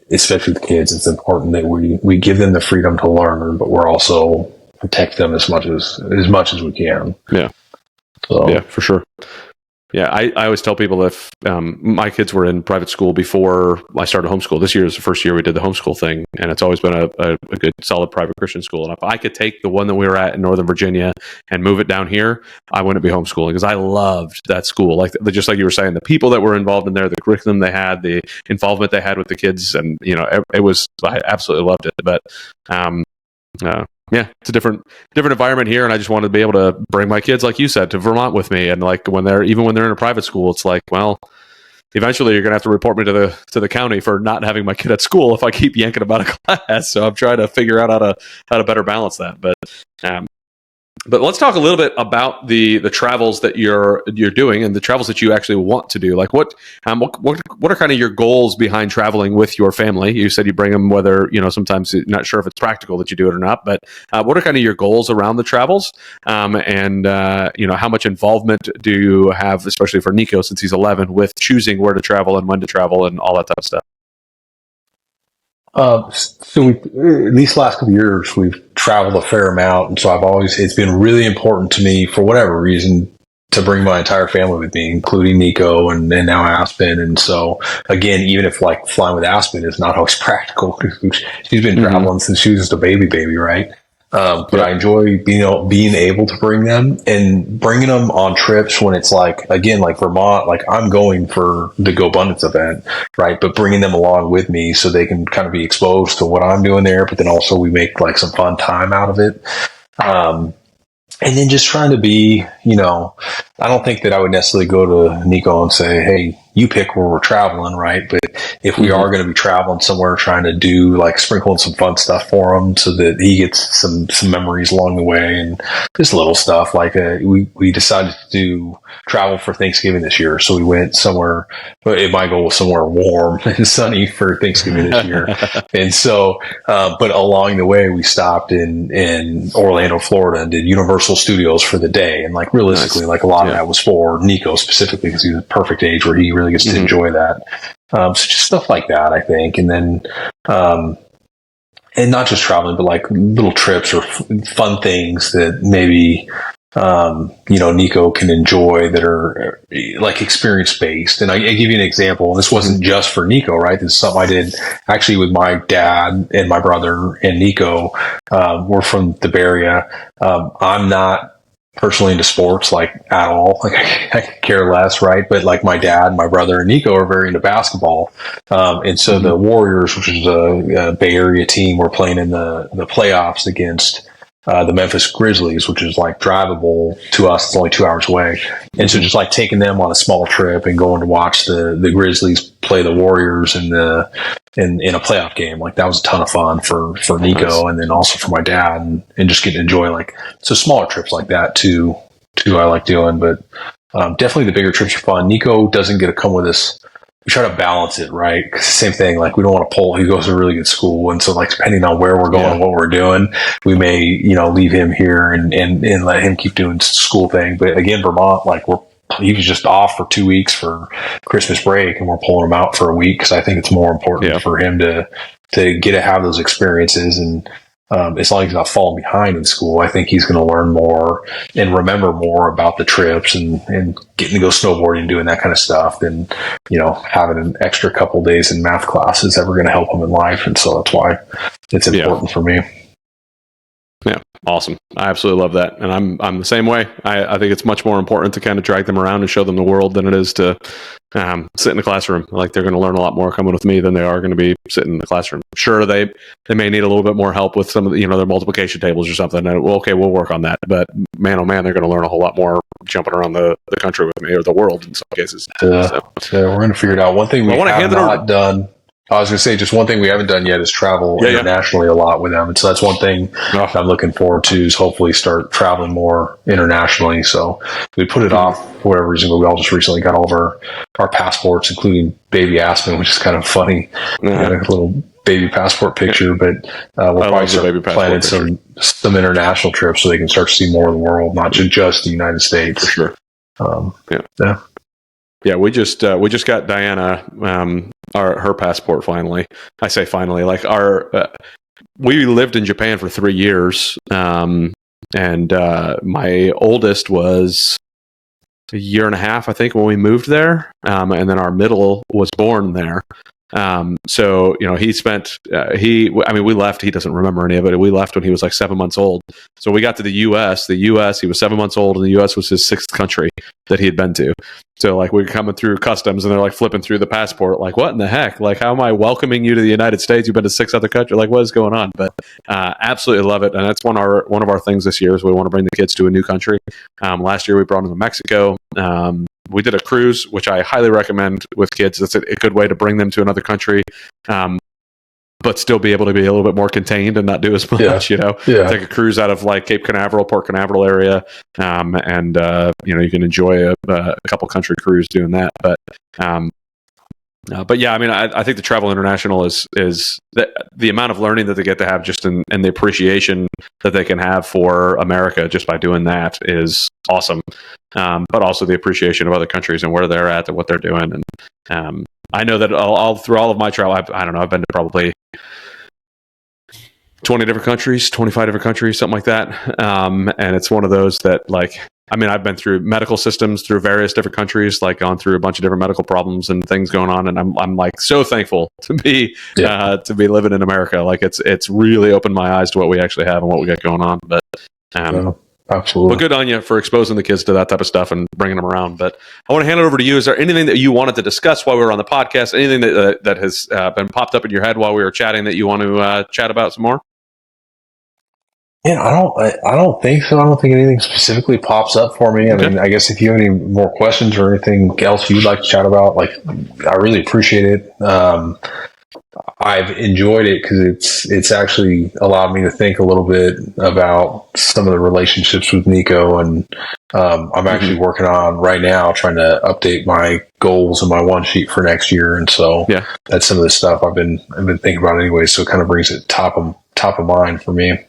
especially with kids, it's important that we give them the freedom to learn, but we're also protect them as much as we can. Yeah. So. Yeah, for sure. Yeah, I always tell people if my kids were in private school before I started homeschool. This year is the first year we did the homeschool thing, and it's always been a good, solid private Christian school. And if I could take the one that we were at in Northern Virginia and move it down here, I wouldn't be homeschooling because I loved that school. Like just like you were saying, the people that were involved in there, the curriculum they had, the involvement they had with the kids, and I absolutely loved it. But it's a different environment here, and I just wanted to be able to bring my kids, like you said, to Vermont with me. And like when they're in a private school, it's like, well, eventually you're going to have to report me to the county for not having my kid at school if I keep yanking them out of class. So I'm trying to figure out how to better balance that. But let's talk a little bit about the travels that you're doing and the travels that you actually want to do. Like what are kind of your goals behind traveling with your family? You said you bring them, whether, sometimes you're not sure if it's practical that you do it or not, but what are kind of your goals around the travels? And how much involvement do you have, especially for Nico, since he's 11, with choosing where to travel and when to travel and all that type of stuff? So at least last couple of years, we've traveled a fair amount. And so it's been really important to me for whatever reason to bring my entire family with me, including Nico and now Aspen. And so again, even if like flying with Aspen is not always practical, because she's been traveling since she was just a baby, right? But I enjoy being able to bring them and bringing them on trips when it's like, again, like Vermont, like I'm going for the Go Abundance event, right? But bringing them along with me so they can kind of be exposed to what I'm doing there, but then also we make like some fun time out of it. And then just trying to be, I don't think that I would necessarily go to Nico and say, hey, you pick where we're traveling, right? But if we are going to be traveling somewhere, trying to do like sprinkling some fun stuff for him so that he gets some memories along the way and just little stuff. Like we decided to do travel for Thanksgiving this year. So we went somewhere, my goal was somewhere warm and sunny for Thanksgiving this year. And so, but along the way, we stopped in Orlando, Florida and did Universal Studios for the day. And like realistically, like a lot of that was for Nico specifically because he's a perfect age where he really gets to enjoy that. So just stuff like that, I think. And then, and not just traveling, but like little trips or fun things that maybe, Nico can enjoy that are like experience based. And I give you an example. This wasn't just for Nico, right? This is something I did actually with my dad and my brother and Nico. We're from the Bay Area. I'm not personally into sports like at all. Like I could care less, right? But like my dad, my brother, and Nico are very into basketball. And so the Warriors, which is a Bay Area team, were playing in the playoffs against the Memphis Grizzlies, which is like drivable to us. It's only 2 hours away. And so just like taking them on a small trip and going to watch the Grizzlies play the Warriors in a playoff game, like that was a ton of fun for Nico and then also for my dad and just getting to enjoy like, so smaller trips like that too I like doing, but definitely the bigger trips are fun. Nico doesn't get to come with us. We try to balance it, right? 'Cause same thing, like we don't want to pull. He goes to a really good school, and so like depending on where we're going and what we're doing, we may leave him here and let him keep doing school thing. But again, Vermont, like he was just off for 2 weeks for Christmas break, and we're pulling him out for a week because I think it's more important for him to get to have those experiences. And as long as he's not falling behind in school, I think he's going to learn more and remember more about the trips and getting to go snowboarding and doing that kind of stuff than, having an extra couple days in math class is ever going to help him in life. And so that's why it's important for me. Yeah. Awesome. I absolutely love that. And I'm the same way. I think it's much more important to kind of drag them around and show them the world than it is to sit in the classroom. Like they're going to learn a lot more coming with me than they are going to be sitting in the classroom. Sure, they may need a little bit more help with some of the, their multiplication tables or something. And we'll work on that. But man, oh man, they're going to learn a whole lot more jumping around the country with me or the world in some cases. So we're going to figure it out. One thing we have not done. I was going to say, just one thing we haven't done yet is travel internationally a lot with them. And so that's one thing I'm looking forward to is hopefully start traveling more internationally. So we put it off for whatever reason, but we all just recently got all of our passports, including baby Aspen, which is kind of funny. A little baby passport picture, but we'll probably start planning some international trips so they can start to see more of the world, not just the United States. For sure. Yeah, we just got Diana her passport finally. I say finally, like we lived in Japan for 3 years, and my oldest was a year and a half, I think, when we moved there, and then our middle was born there. So he spent we left. He doesn't remember any of it. We left when he was like 7 months old. So we got to the U.S. He was 7 months old, and the U.S. was his 6th country that he had been to. So like we were coming through customs, and they're like flipping through the passport, like what in the heck? Like how am I welcoming you to the United States? You've been to 6 other countries. Like what is going on? But absolutely love it, and that's one of our things this year is we want to bring the kids to a new country. Last year we brought them to Mexico. We did a cruise, which I highly recommend with kids. That's a good way to bring them to another country, but still be able to be a little bit more contained and not do as much. Take a cruise out of like Cape Canaveral, Port Canaveral area, and you can enjoy a couple country cruise doing that. But yeah, I mean, I think the travel international is the amount of learning that they get to have just and the appreciation that they can have for America just by doing that is awesome. But also the appreciation of other countries and where they're at and what they're doing. And I know that all through all of my travel, I don't know, I've been to probably 20 different countries, 25 different countries, something like that. And it's one of those that like I mean, I've been through medical systems through various different countries, like gone through a bunch of different medical problems and things going on, and I'm like so thankful to be living in America. Like it's really opened my eyes to what we actually have and what we got going on. But absolutely. Well, good on you for exposing the kids to that type of stuff and bringing them around. But I want to hand it over to you. Is there anything that you wanted to discuss while we were on the podcast? Anything that has been popped up in your head while we were chatting that you want to chat about some more? Yeah, I don't think so. I don't think anything specifically pops up for me. I mean, I guess if you have any more questions or anything else you'd like to chat about, like, I really appreciate it. I've enjoyed it because it's actually allowed me to think a little bit about some of the relationships with Nico, and I'm actually working on right now trying to update my goals and my one sheet for next year, and so that's some of the stuff I've been thinking about anyway. So it kind of brings it top of mind for me.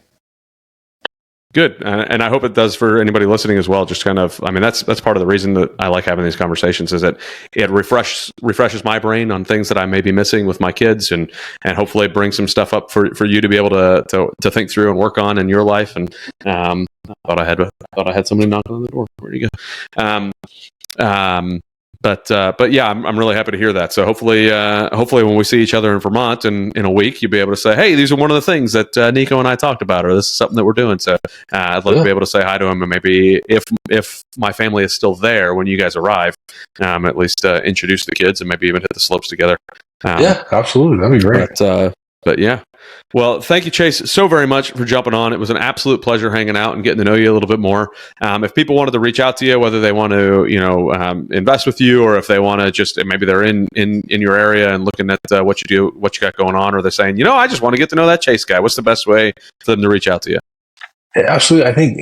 Good, and I hope it does for anybody listening as well. Just kind of, I mean, that's part of the reason that I like having these conversations, is that it refreshes my brain on things that I may be missing with my kids, and hopefully bring some stuff up for you to be able to think through and work on in your life. And I thought I had somebody knocking on the door. Where do you go? But yeah, I'm really happy to hear that. So hopefully when we see each other in Vermont in a week, you'll be able to say, hey, these are one of the things that Nico and I talked about, or this is something that we're doing. So I'd love to be able to say hi to him, and maybe if my family is still there when you guys arrive, at least introduce the kids and maybe even hit the slopes together. Yeah, absolutely. That'd be great. But yeah. Well, thank you, Chase, so very much for jumping on. It was an absolute pleasure hanging out and getting to know you a little bit more. If people wanted to reach out to you, whether they want to, invest with you, or if they want to just, maybe they're in your area and looking at what you do, what you got going on, or they're saying, I just want to get to know that Chase guy. What's the best way for them to reach out to you? Yeah, absolutely. I think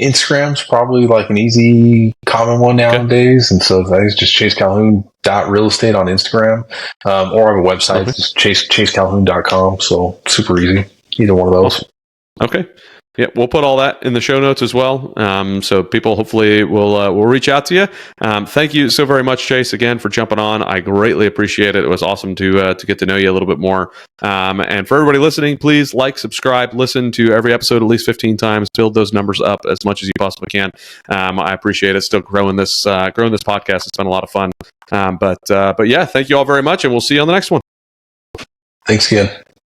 Instagram's probably like an easy, common one nowadays. And so I think it's just Chase Calhoun .real estate on Instagram, or I have a website, it's just chasecalhoun.com. So super easy. Either one of those. Okay. Yeah, we'll put all that in the show notes as well. So people hopefully will reach out to you. Thank you so very much, Chase, again, for jumping on. I greatly appreciate it. It was awesome to get to know you a little bit more. And for everybody listening, please like, subscribe, listen to every episode at least 15 times. Build those numbers up as much as you possibly can. I appreciate it. Still growing this podcast. It's been a lot of fun. But yeah, thank you all very much, and we'll see you on the next one. Thanks again.